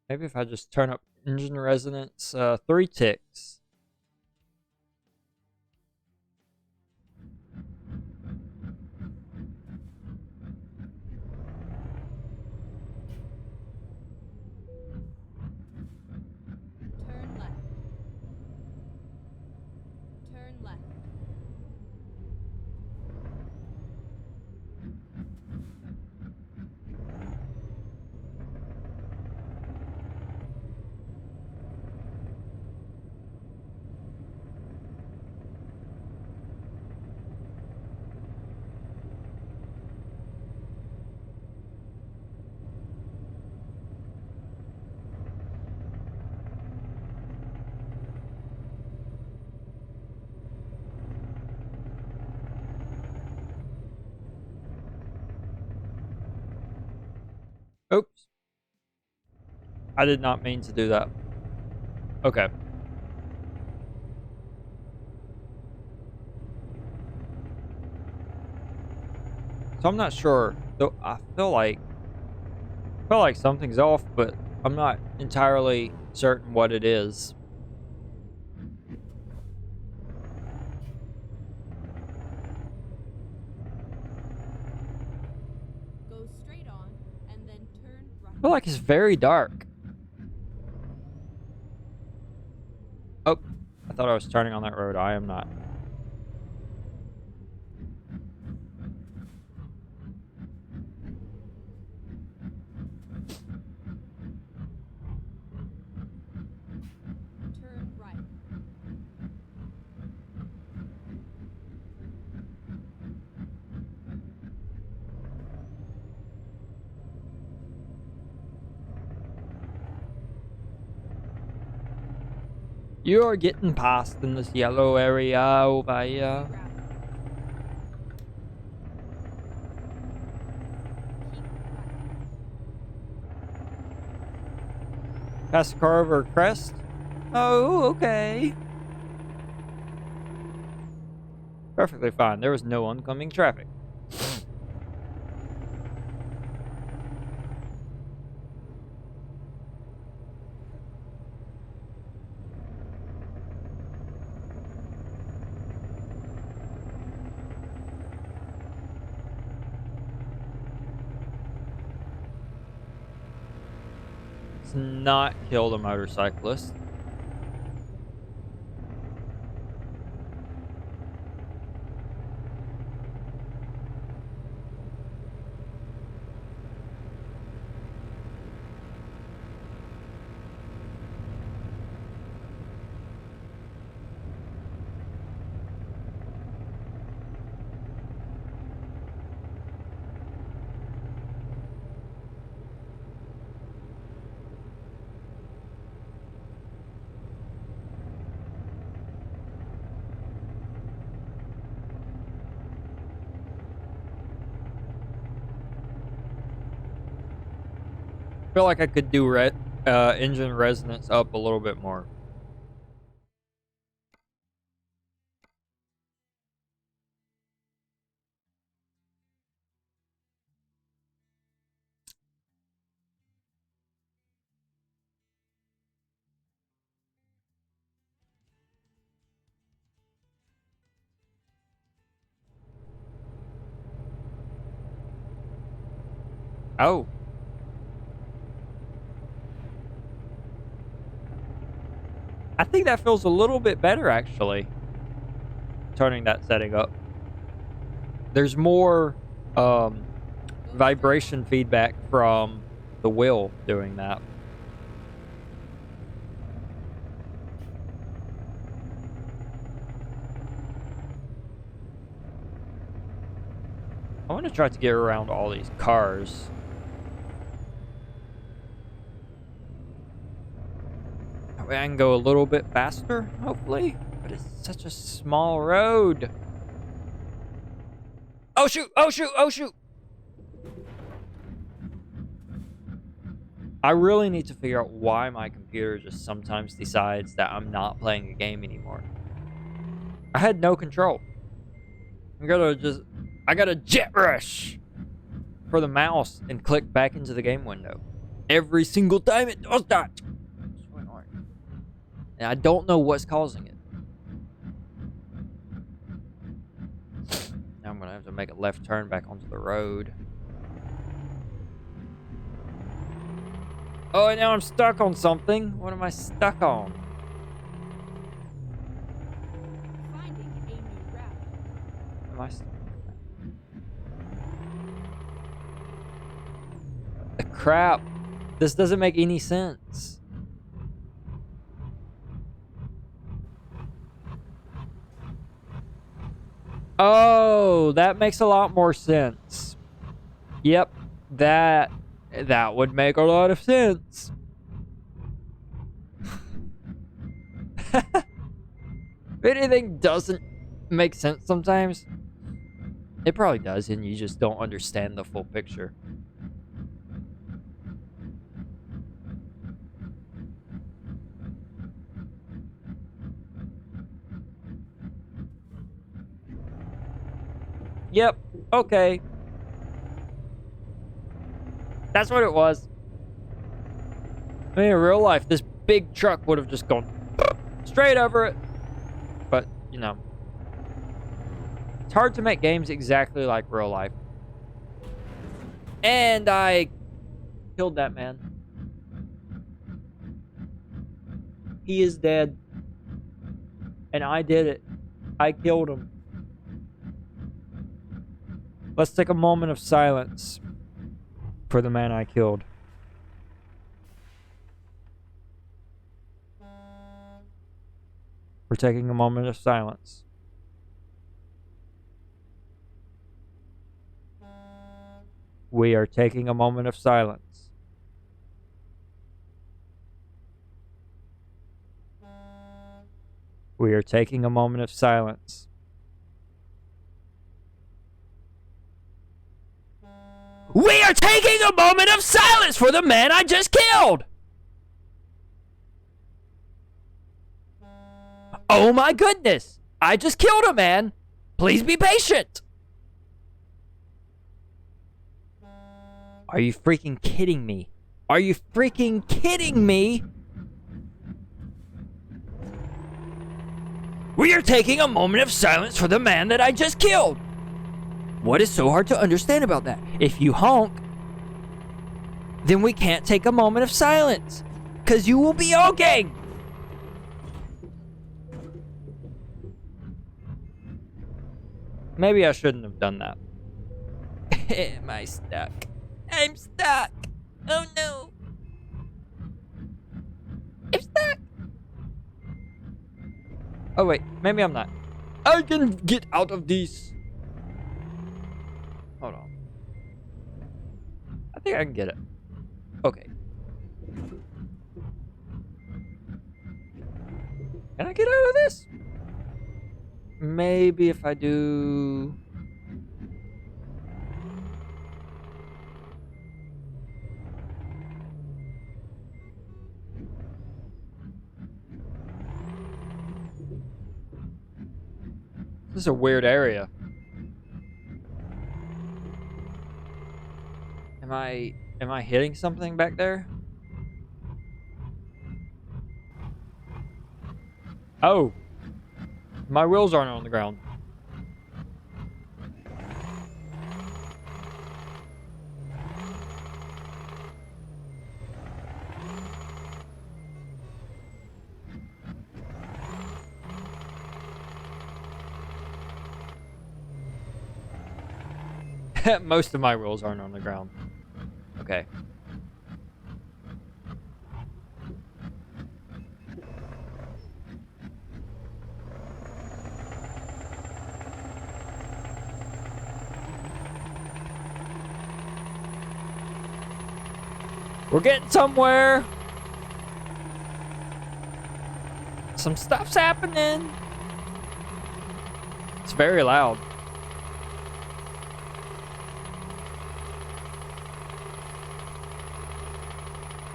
Maybe if I just turn up engine resonance 3 ticks. Turn left. Turn left. I did not mean to do that. Okay. So I'm not sure. Though I feel like something's off, but I'm not entirely certain what it is. Go straight on and then turn right. I feel like it's very dark. Oh, I thought I was turning on that road. I am not. Turn right. You are getting past in this yellow area over here. Gravel. Keep right. Past the car over a crest. Oh, okay. Perfectly fine. There was no oncoming traffic. Let's not kill the motorcyclist. Feel like I could do engine resonance up a little bit more. Oh. I think that feels a little bit better, actually. Turning that setting up. There's more vibration feedback from the wheel doing that. I want to try to get around all these cars. That way I can go a little bit faster, hopefully. But it's such a small road. Oh shoot! Oh shoot! Oh shoot! I really need to figure out why my computer just sometimes decides that I'm not playing a game anymore. I had no control. I gotta jet rush for the mouse and click back into the game window. Every single time it does that. It's so annoying. And I don't know what's causing it. Now I'm gonna have to make a left turn back onto the road. Oh, and now I'm stuck on something. What am I stuck on? Finding a new route. Am I the crap? This doesn't make any sense. Oh, that makes a lot more sense. Yep, that would make a lot of sense. If anything doesn't make sense sometimes, it probably does, and you just don't understand the full picture. Yep. Okay. That's what it was. I mean, in real life, this big truck would have just gone straight over it. But, you know, it's hard to make games exactly like real life. And I killed that man. He is dead. And I did it. I killed him. Let's take a moment of silence for the man I killed. We're taking a moment of silence. We are taking a moment of silence. We are taking a moment of silence. We are taking a moment of silence for the man I just killed! Oh my goodness! I just killed a man! Please be patient! Are you freaking kidding me? Are you freaking kidding me? We are taking a moment of silence for the man that I just killed! What is so hard to understand about that? If you honk, then we can't take a moment of silence, 'cause you will be honking! Maybe I shouldn't have done that. Am I stuck? I'm stuck! Oh no! I'm stuck! Oh wait, maybe I'm not. I can get out of this! Hold on. I think I can get it. Okay. Can I get out of this? Maybe if I do... This is a weird area. Am I hitting something back there? Oh. My wheels aren't on the ground. Most of my wheels aren't on the ground. Okay. We're getting somewhere. Some stuff's happening. It's very loud.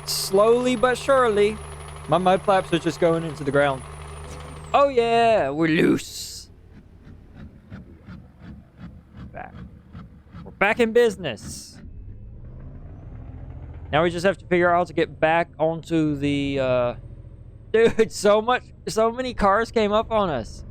Slowly but surely, my mud flaps are just going into the ground. Oh yeah, we're loose. We're back in business. Now we just have to figure out how to get back onto the, Dude, so many cars came up on us.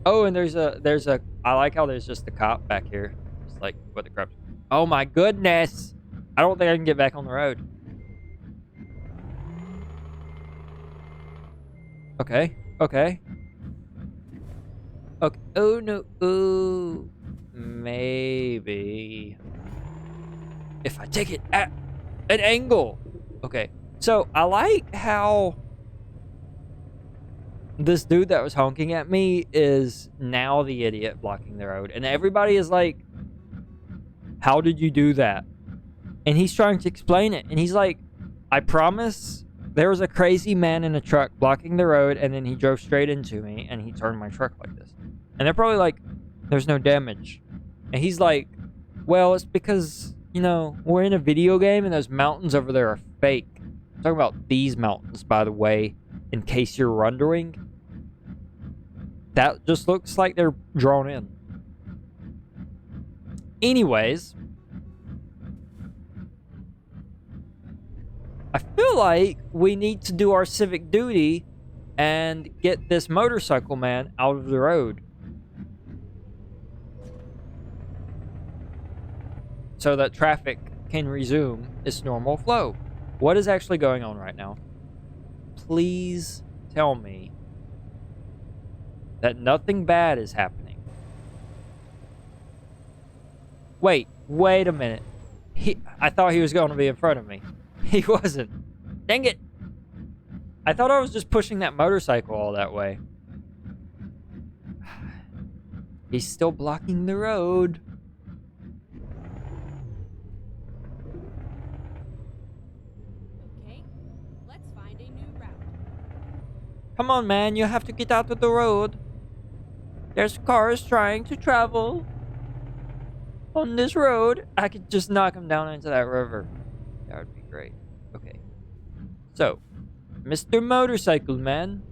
Oh, and there's a, I like how there's just a cop back here. It's like, what the crap? Oh my goodness. I don't think I can get back on the road. Okay, okay. Okay, oh no, ooh. Maybe if I take it at an angle. Okay, so I like how this dude that was honking at me is now the idiot blocking the road, and everybody is like, how did you do that? And he's trying to explain it, and he's like, I promise there was a crazy man in a truck blocking the road, and then he drove straight into me and he turned my truck like this. And they're probably like, there's no damage. And he's like, well, it's because, you know, we're in a video game and those mountains over there are fake. I'm talking about these mountains, by the way, in case you're wondering. That just looks like they're drawn in. Anyways, I feel like we need to do our civic duty and get this motorcycle man out of the road, so that traffic can resume its normal flow. What is actually going on right now? Please tell me that nothing bad is happening. Wait a minute. I thought he was going to be in front of me. He wasn't. Dang it. I thought I was just pushing that motorcycle all that way. He's still blocking the road. Okay, let's find a new route. Come on, man. You have to get out of the road. There's cars trying to travel on this road. I could just knock him down into that river. That would be great. Okay. So, Mr. Motorcycle Man,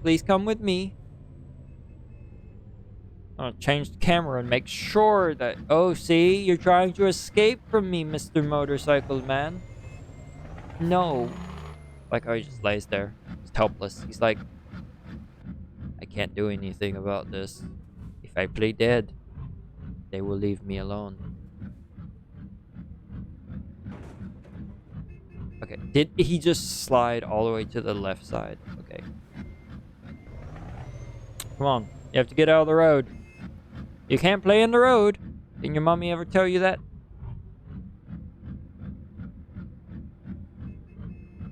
please come with me. I'm gonna change the camera and make sure that... Oh, see? You're trying to escape from me, Mr. Motorcycle Man. No. Like how he just lays there. He's helpless. He's like, I can't do anything about this. If I play dead, they will leave me alone. Okay, did he just slide all the way to the left side? Okay. Come on, you have to get out of the road. You can't play in the road. Didn't your mommy ever tell you that?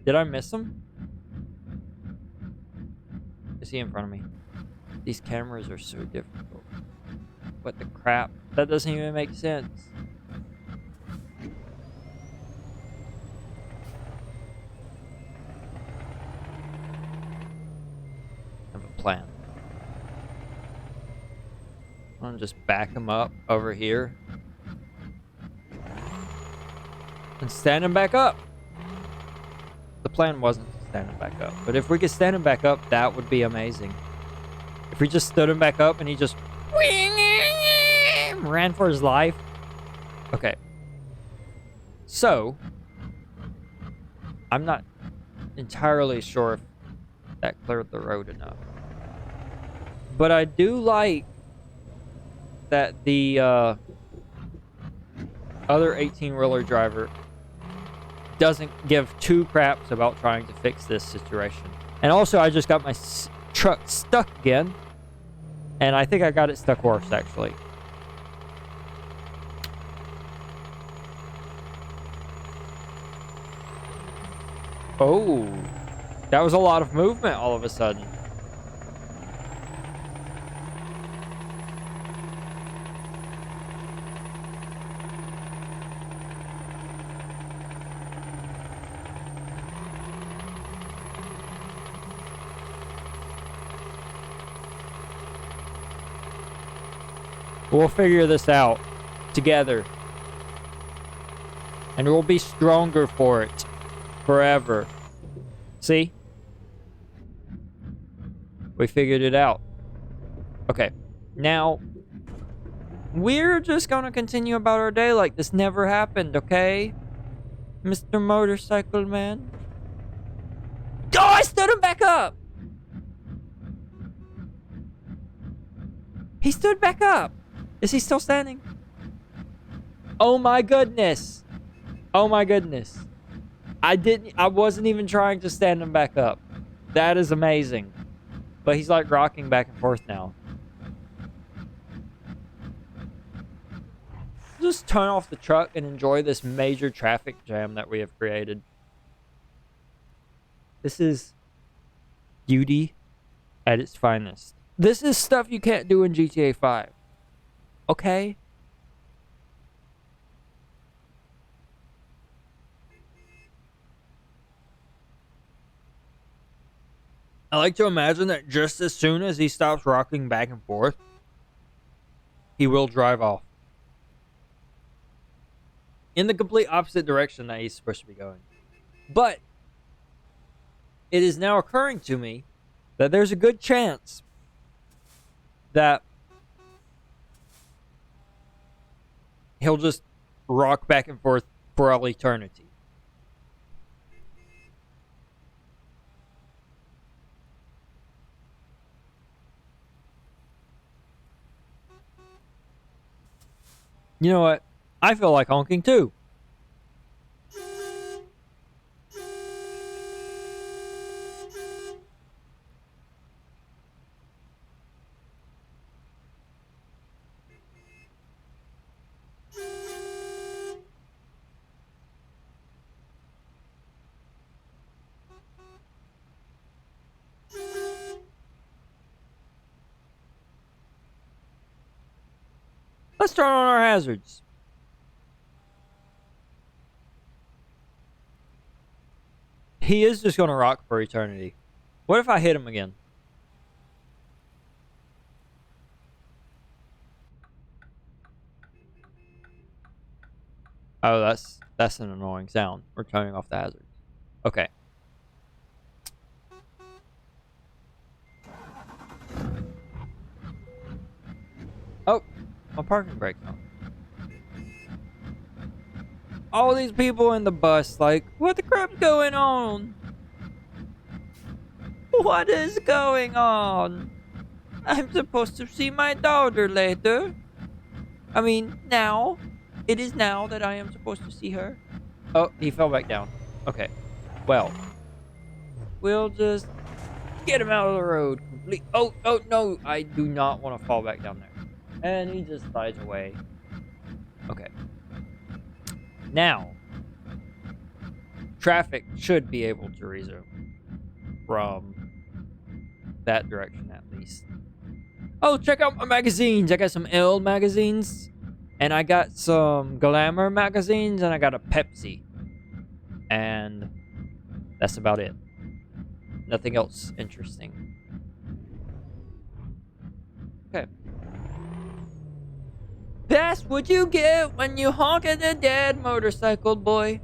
Did I miss him? Is he in front of me? These cameras are so difficult. What the crap? That doesn't even make sense. I have a plan. I'm gonna just back him up over here and stand him back up. The plan wasn't to stand him back up, but if we could stand him back up, that would be amazing. If we just stood him back up and he just ran for his life. Okay. So, I'm not entirely sure if that cleared the road enough. But I do like that the other 18-wheeler driver doesn't give two craps about trying to fix this situation. And also, I just got my truck stuck again. And I think I got it stuck worse, actually. Oh, that was a lot of movement all of a sudden. We'll figure this out together. And we'll be stronger for it. Forever. See? We figured it out. Okay. Now, we're just gonna continue about our day like this never happened, okay? Mr. Motorcycle Man. Oh, I stood him back up! He stood back up! Is he still standing? Oh my goodness! Oh my goodness. I wasn't even trying to stand him back up. That is amazing. But he's like rocking back and forth now. Just turn off the truck and enjoy this major traffic jam that we have created. This is beauty at its finest. This is stuff you can't do in GTA 5. Okay? I like to imagine that just as soon as he stops rocking back and forth, he will drive off. In the complete opposite direction that he's supposed to be going. But it is now occurring to me that there's a good chance that he'll just rock back and forth for all eternity. You know what? I feel like honking too. Let's turn on our hazards. He is just going to rock for eternity. What if I hit him again? Oh, that's an annoying sound. We're turning off the hazards. Okay. Oh, my parking brake's on. All these people in the bus, like, what the crap's going on? What is going on? I'm supposed to see my daughter later. I mean, now. It is now that I am supposed to see her. Oh, he fell back down. Okay. Well, we'll just get him out of the road. Oh, no. I do not want to fall back down there. And he just slides away. Okay. Now, traffic should be able to resume from that direction at least. Oh, check out my magazines. I got some L magazines. And I got some Glamour magazines. And I got a Pepsi. And that's about it. Nothing else interesting. Okay. That's what you get when you honk at a dead motorcycle, boy.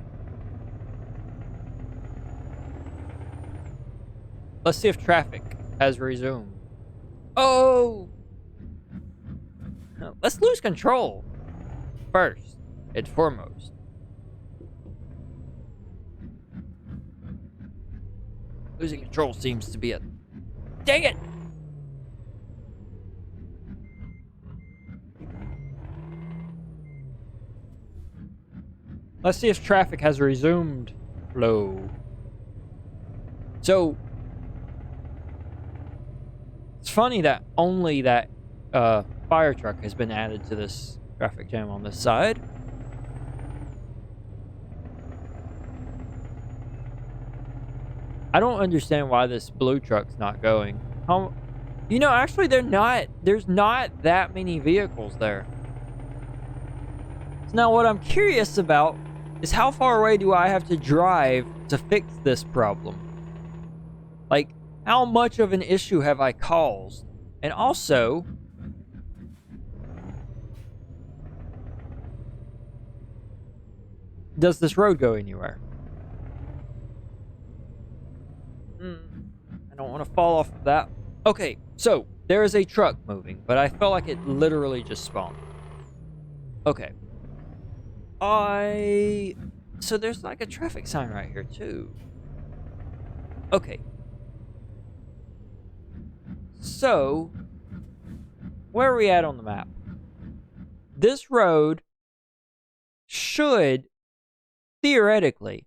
Let's see if traffic has resumed. Oh! Let's lose control. First and foremost. Losing control seems to be a... Dang it! Let's see if traffic has resumed flow. So, it's funny that only that fire truck has been added to this traffic jam on this side. I don't understand why this blue truck's not going. You know, actually, there's not that many vehicles there. So now what I'm curious about is how far away do I have to drive to fix this problem? Like, how much of an issue have I caused? And also, does this road go anywhere? I don't want to fall off of that. Okay, so there is a truck moving, but I felt like it literally just spawned. Okay. So there's like a traffic sign right here too. Okay. So, where are we at on the map? This road should theoretically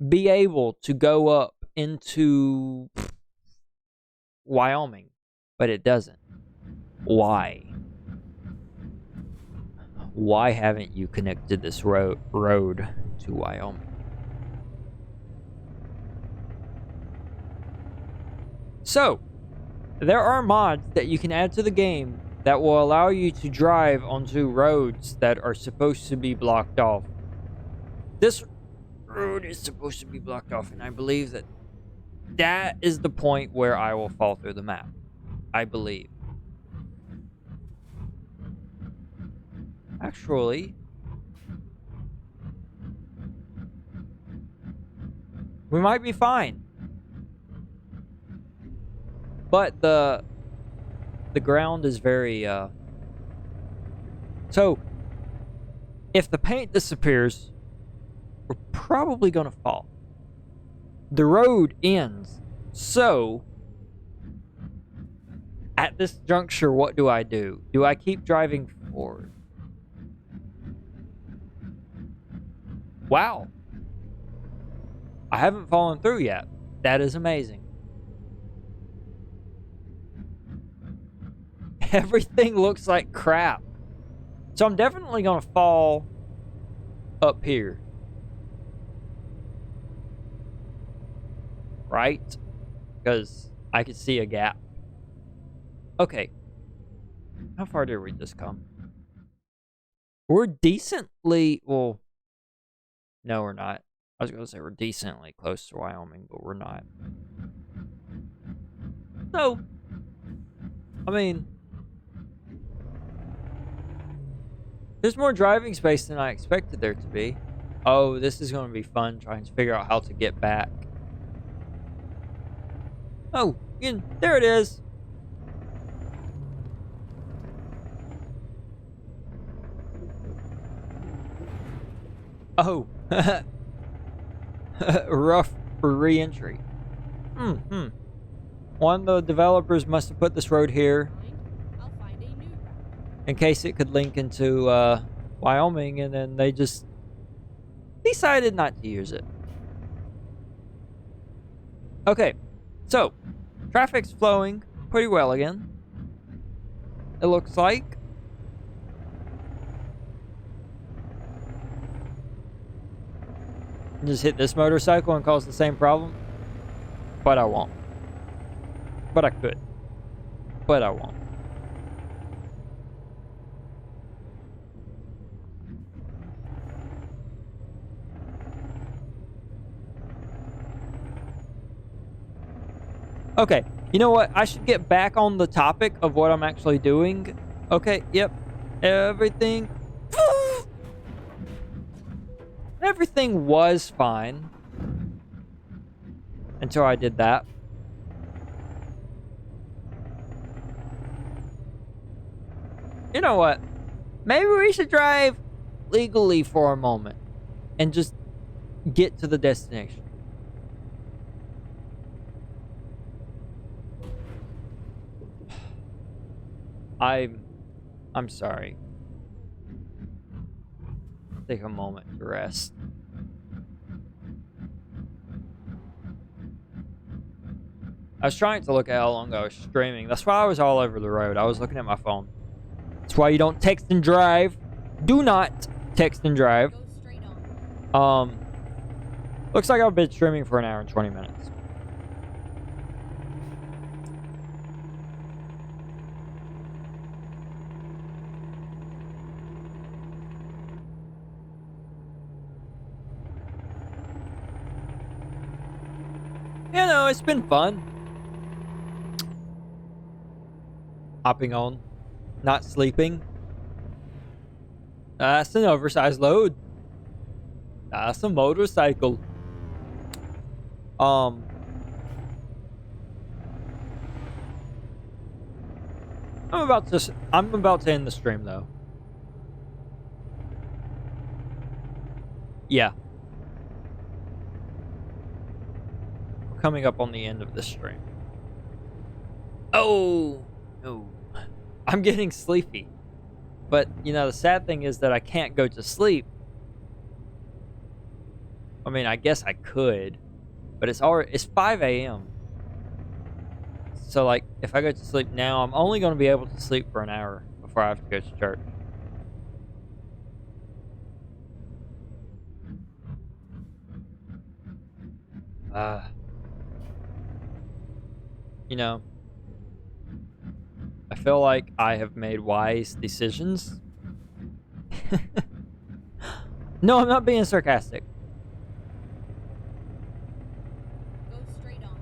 be able to go up into Wyoming, but it doesn't. Why? Why haven't you connected this road to Wyoming? So, there are mods that you can add to the game that will allow you to drive onto roads that are supposed to be blocked off. This road is supposed to be blocked off, and I believe that is the point where I will fall through the map. I believe. Actually, we might be fine. But the the ground is very, So, if the paint disappears, we're probably gonna fall. The road ends. So, at this juncture, what do I do? Do I keep driving forward? Wow. I haven't fallen through yet. That is amazing. Everything looks like crap. So I'm definitely going to fall up here. Right? Because I could see a gap. Okay. How far did we just come? We're decently... Well, no, we're not. I was going to say we're decently close to Wyoming, but we're not. So, I mean... There's more driving space than I expected there to be. Oh, this is going to be fun trying to figure out how to get back. Oh, there it is. Oh. Rough for re-entry. One of the developers must have put this road here I'll find a new route. in case it could link into Wyoming, and then they just decided not to use it. Okay, so traffic's flowing pretty well again. It looks like. Just hit this motorcycle and cause the same problem. But I won't. But I could. But I won't. Okay, you know what? I should get back on the topic of what I'm actually doing. Okay, yep. Everything... Everything was fine. Until I did that. You know what? Maybe we should drive legally for a moment. And just get to the destination. I'm sorry. Take a moment to rest. I was trying to look at how long I was streaming. That's why I was all over the road. I was looking at my phone. That's why you don't text and drive. Do not text and drive. Go straight on. Looks like I've been streaming for an hour and 20 minutes. You know, it's been fun. Hopping on. Not sleeping. That's an oversized load. That's a motorcycle. I'm about to end the stream though. Yeah. Coming up on the end of this stream. Oh no. I'm getting sleepy. But you know, the sad thing is that I can't go to sleep. I mean, I guess I could, but it's 5 a.m. So like, if I go to sleep now, I'm only going to be able to sleep for an hour before I have to go to church. You know, I feel like I have made wise decisions. No, I'm not being sarcastic. Go straight on.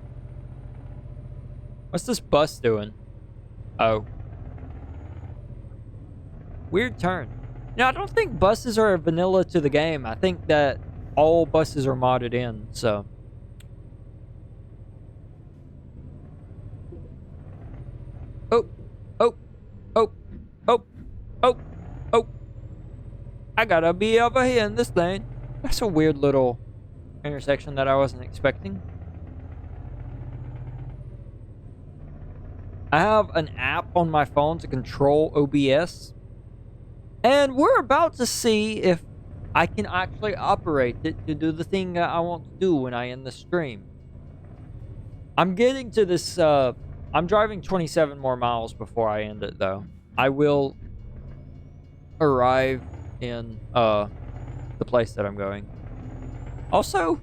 What's this bus doing? Oh. Weird turn. No, I don't think buses are vanilla to the game. I think that all buses are modded in, so. Oh. Oh, oh. I gotta be over here in this lane. That's a weird little intersection that I wasn't expecting. I have an app on my phone to control OBS. And we're about to see if I can actually operate it to do the thing that I want to do when I end the stream. I'm getting to this, I'm driving 27 more miles before I end it, though. I will arrive in, the place that I'm going. Also,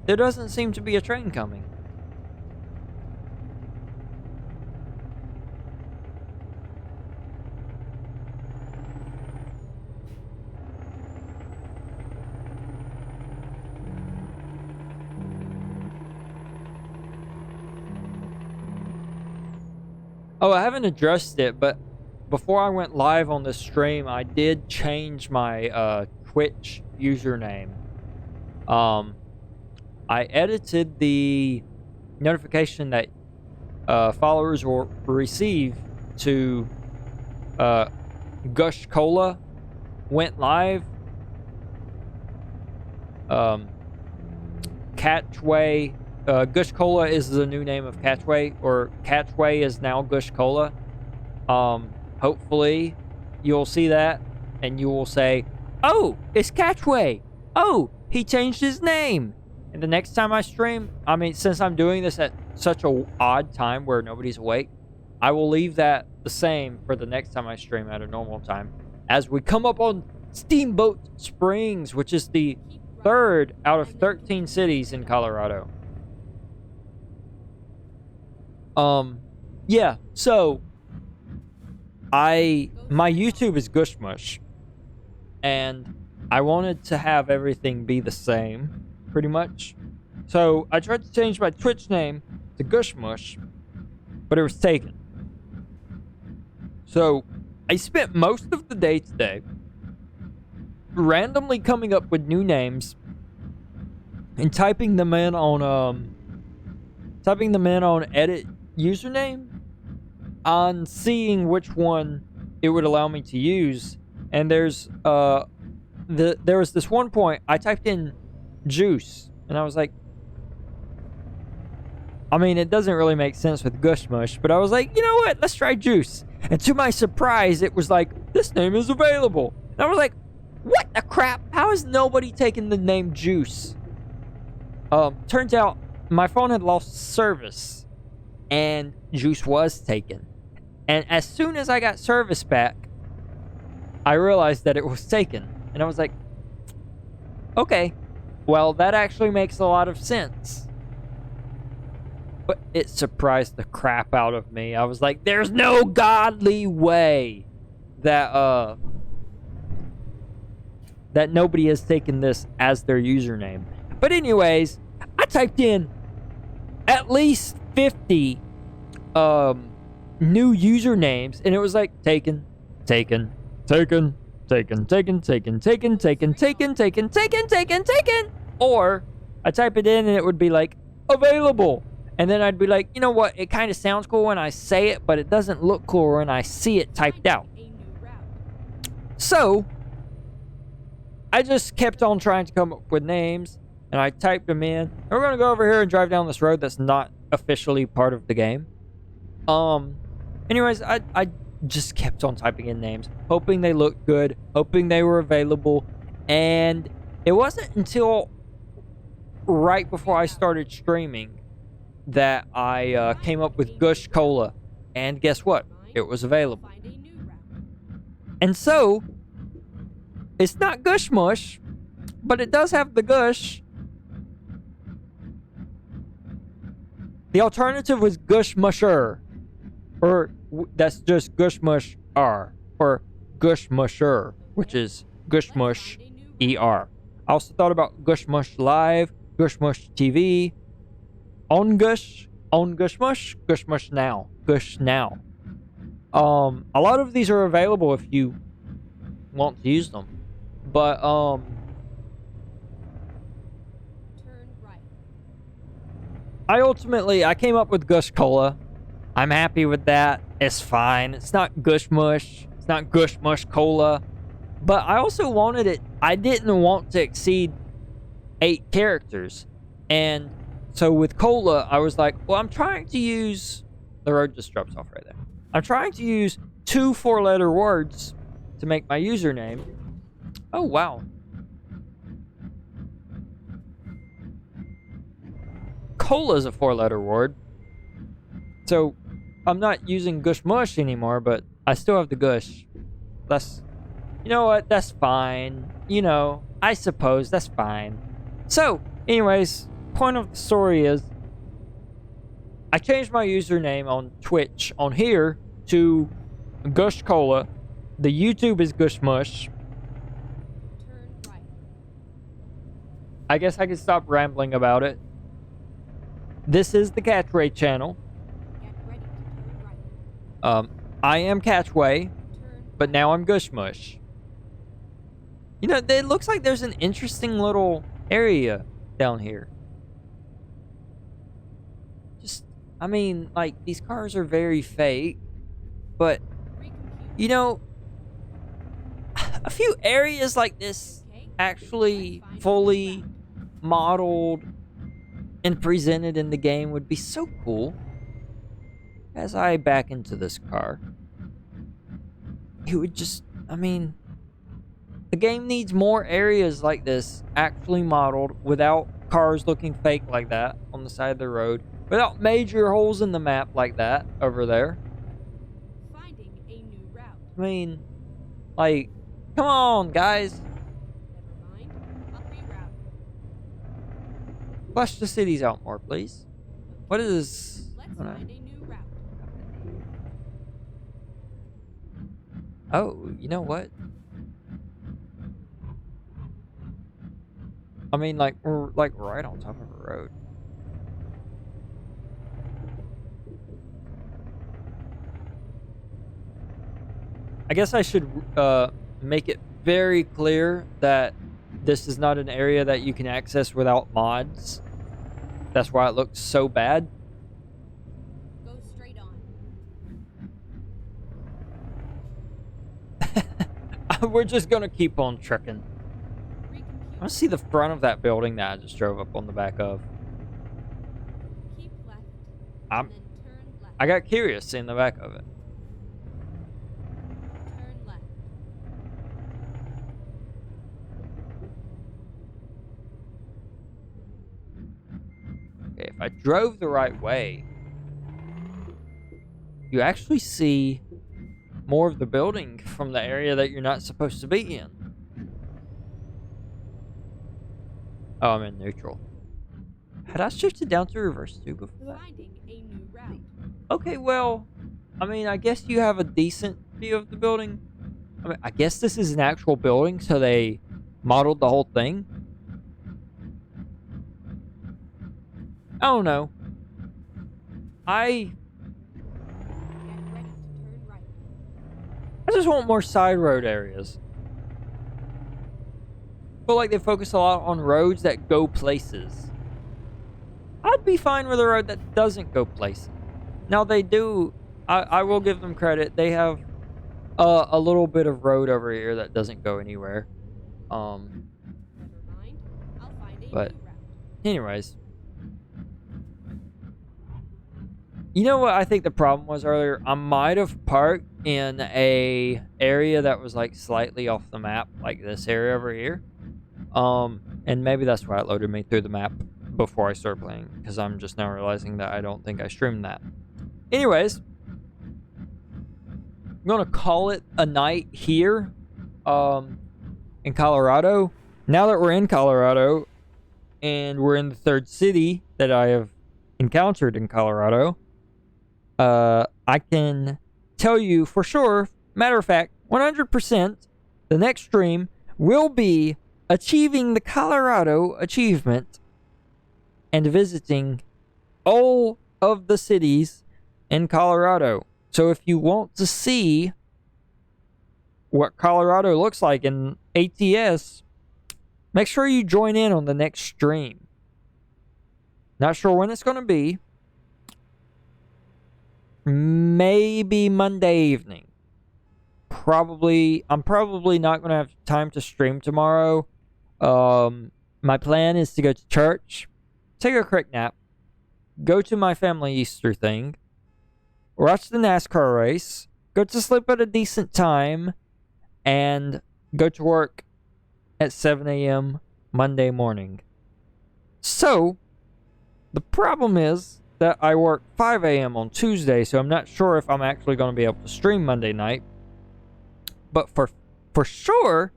there doesn't seem to be a train coming. Oh, I haven't addressed it, but before I went live on this stream, I did change my Twitch username. I edited the notification that followers will receive to gushcola went live. Catchway. gushcola is the new name of Catchway, or Catchway is now gushcola. Hopefully you'll see that and you will say, oh, it's Catchway. Oh, he changed his name. And the next time I stream, I mean, since I'm doing this at such a odd time where nobody's awake, I will leave that the same for the next time I stream at a normal time. As we come up on Steamboat Springs, which is the 3rd out of 13 cities in Colorado. Yeah, so my YouTube is Gushmush, and I wanted to have everything be the same, pretty much. So I tried to change my Twitch name to Gushmush, but it was taken. So I spent most of the day today randomly coming up with new names and typing them in on edit username, on seeing which one it would allow me to use. And there was this one point I typed in juice, and I was like, I mean, it doesn't really make sense with Gushmush, but I was like, you know what, let's try juice. And to my surprise, it was like, this name is available. And I was like, what the crap? How has nobody taken the name Juice? Turns out my phone had lost service and Juice was taken. And as soon as I got service back, I realized that it was taken. And I was like, okay, well, that actually makes a lot of sense. But it surprised the crap out of me. I was like, there's no godly way that that nobody has taken this as their username. But anyways, I typed in at least 50 new usernames, and it was like taken, taken, taken, taken, taken, taken, taken, taken, taken, taken, taken, taken, taken. Or I type it in and it would be like available. And then I'd be like, you know what? It kind of sounds cool when I say it, but it doesn't look cool when I see it typed out. So I just kept on trying to come up with names, and I typed them in. And we're going to go over here and drive down this road that's not officially part of the game. Anyways, I just kept on typing in names, hoping they looked good, hoping they were available. And it wasn't until right before I started streaming that I came up with gushcola. And guess what? It was available. And so it's not gushmush, but it does have the gush. The alternative was gushmusher, or that's just gushmush R, or gushmusher, which is gushmush ER. I also thought about gushmush live, gushmush TV, on gushmush, gushmush now, gush now. A lot of these are available if you want to use them. But, Turn right. I came up with gushcola. I'm happy with that. It's fine. It's not gush mush. It's not gush mush cola. But I also wanted it. I didn't want to exceed 8 characters. And so with cola, I was like, well, I'm trying to use... The road just drops off right there. I'm trying to use 2 4-letter words to make my username. Oh, wow. Cola is a 4-letter word. So I'm not using gush mush anymore, but I still have the gush. That's... You know what? That's fine. You know, I suppose that's fine. So, anyways, point of the story is I changed my username on Twitch on here to gushcola. The YouTube is gush mush. Turn right. I guess I can stop rambling about it. This is the Catchway channel. Get ready to turn right. I am Catchway, Turn but now I'm gush mush. You know, it looks like there's an interesting little area down here. Just, I mean, like, these cars are very fake, but, recompute. you know, a few areas like this Okay. actually Let's find a fully route. modeled and presented in the game would be so cool. As I back into this car, it would just, I mean, the game needs more areas like this actually modeled without cars looking fake like that on the side of the road, without major holes in the map like that over there. Finding a new route. I mean, like, come on, guys. Never mind. I'll reroute. Flesh the cities out more, please. What is... Let's hold on. find a new route. Oh, you know what? I mean, like, we're like right on top of a road. I guess I should make it very clear that this is not an area that you can access without mods. That's why it looks so bad. Go straight on. We're just gonna keep on trucking. I Recompute. want to see the front of that building that I just drove up on the back of. Keep left. I'm- And then turn left. I got curious seeing the back of it. Turn left. Okay, if I drove the right way, you actually see more of the building from the area that you're not supposed to be in. Oh, I'm in neutral. Had I shifted down to reverse too before that? Finding a new route. Okay, well, I mean, I guess you have a decent view of the building. I mean, I guess this is an actual building, so they modeled the whole thing. I don't know. I Get ready to turn right. just want more side road areas. Feel like they focus a lot on roads that go places. I'd be fine with a road that doesn't go places. Now they do. I will give them credit. They have a little bit of road over here that doesn't go anywhere. Never mind. I'll find a But- new route. Anyways. You know what I think the problem was earlier? I might have parked in a area that was like slightly off the map, like this area over here. And maybe that's why it loaded me through the map before I started playing, because I'm just now realizing that I don't think I streamed that. Anyways, I'm gonna call it a night here, in Colorado. Now that we're in Colorado, and we're in the third city that I have encountered in Colorado, I can tell you for sure, matter of fact, 100%, the next stream will be achieving the Colorado achievement and visiting all of the cities in Colorado. So if you want to see what Colorado looks like in ATS, make sure you join in on the next stream. Not sure when it's going to be. maybe Monday evening. I'm probably not going to have time to stream tomorrow. My plan is to go to church, take a quick nap, go to my family Easter thing, watch the NASCAR race, go to sleep at a decent time, and go to work at 7 a.m. Monday morning. So, the problem is that I work 5 a.m. on Tuesday, so I'm not sure if I'm actually going to be able to stream Monday night. But for sure,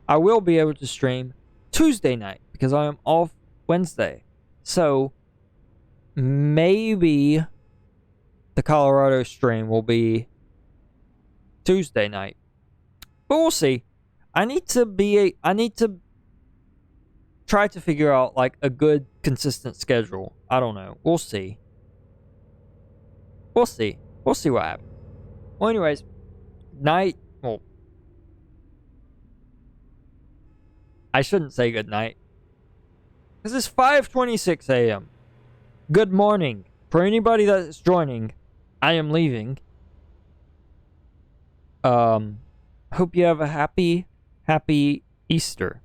I will be able to stream Tuesday night because I am off Wednesday. So, maybe the Colorado stream will be Tuesday night. But we'll see. I need to try to figure out like a good consistent schedule. I don't know. We'll see. We'll see what happens. Well, anyways, night. Well, I shouldn't say good night because it's 5:26 a.m. Good morning for anybody that's joining. I am leaving. Hope you have a happy Easter.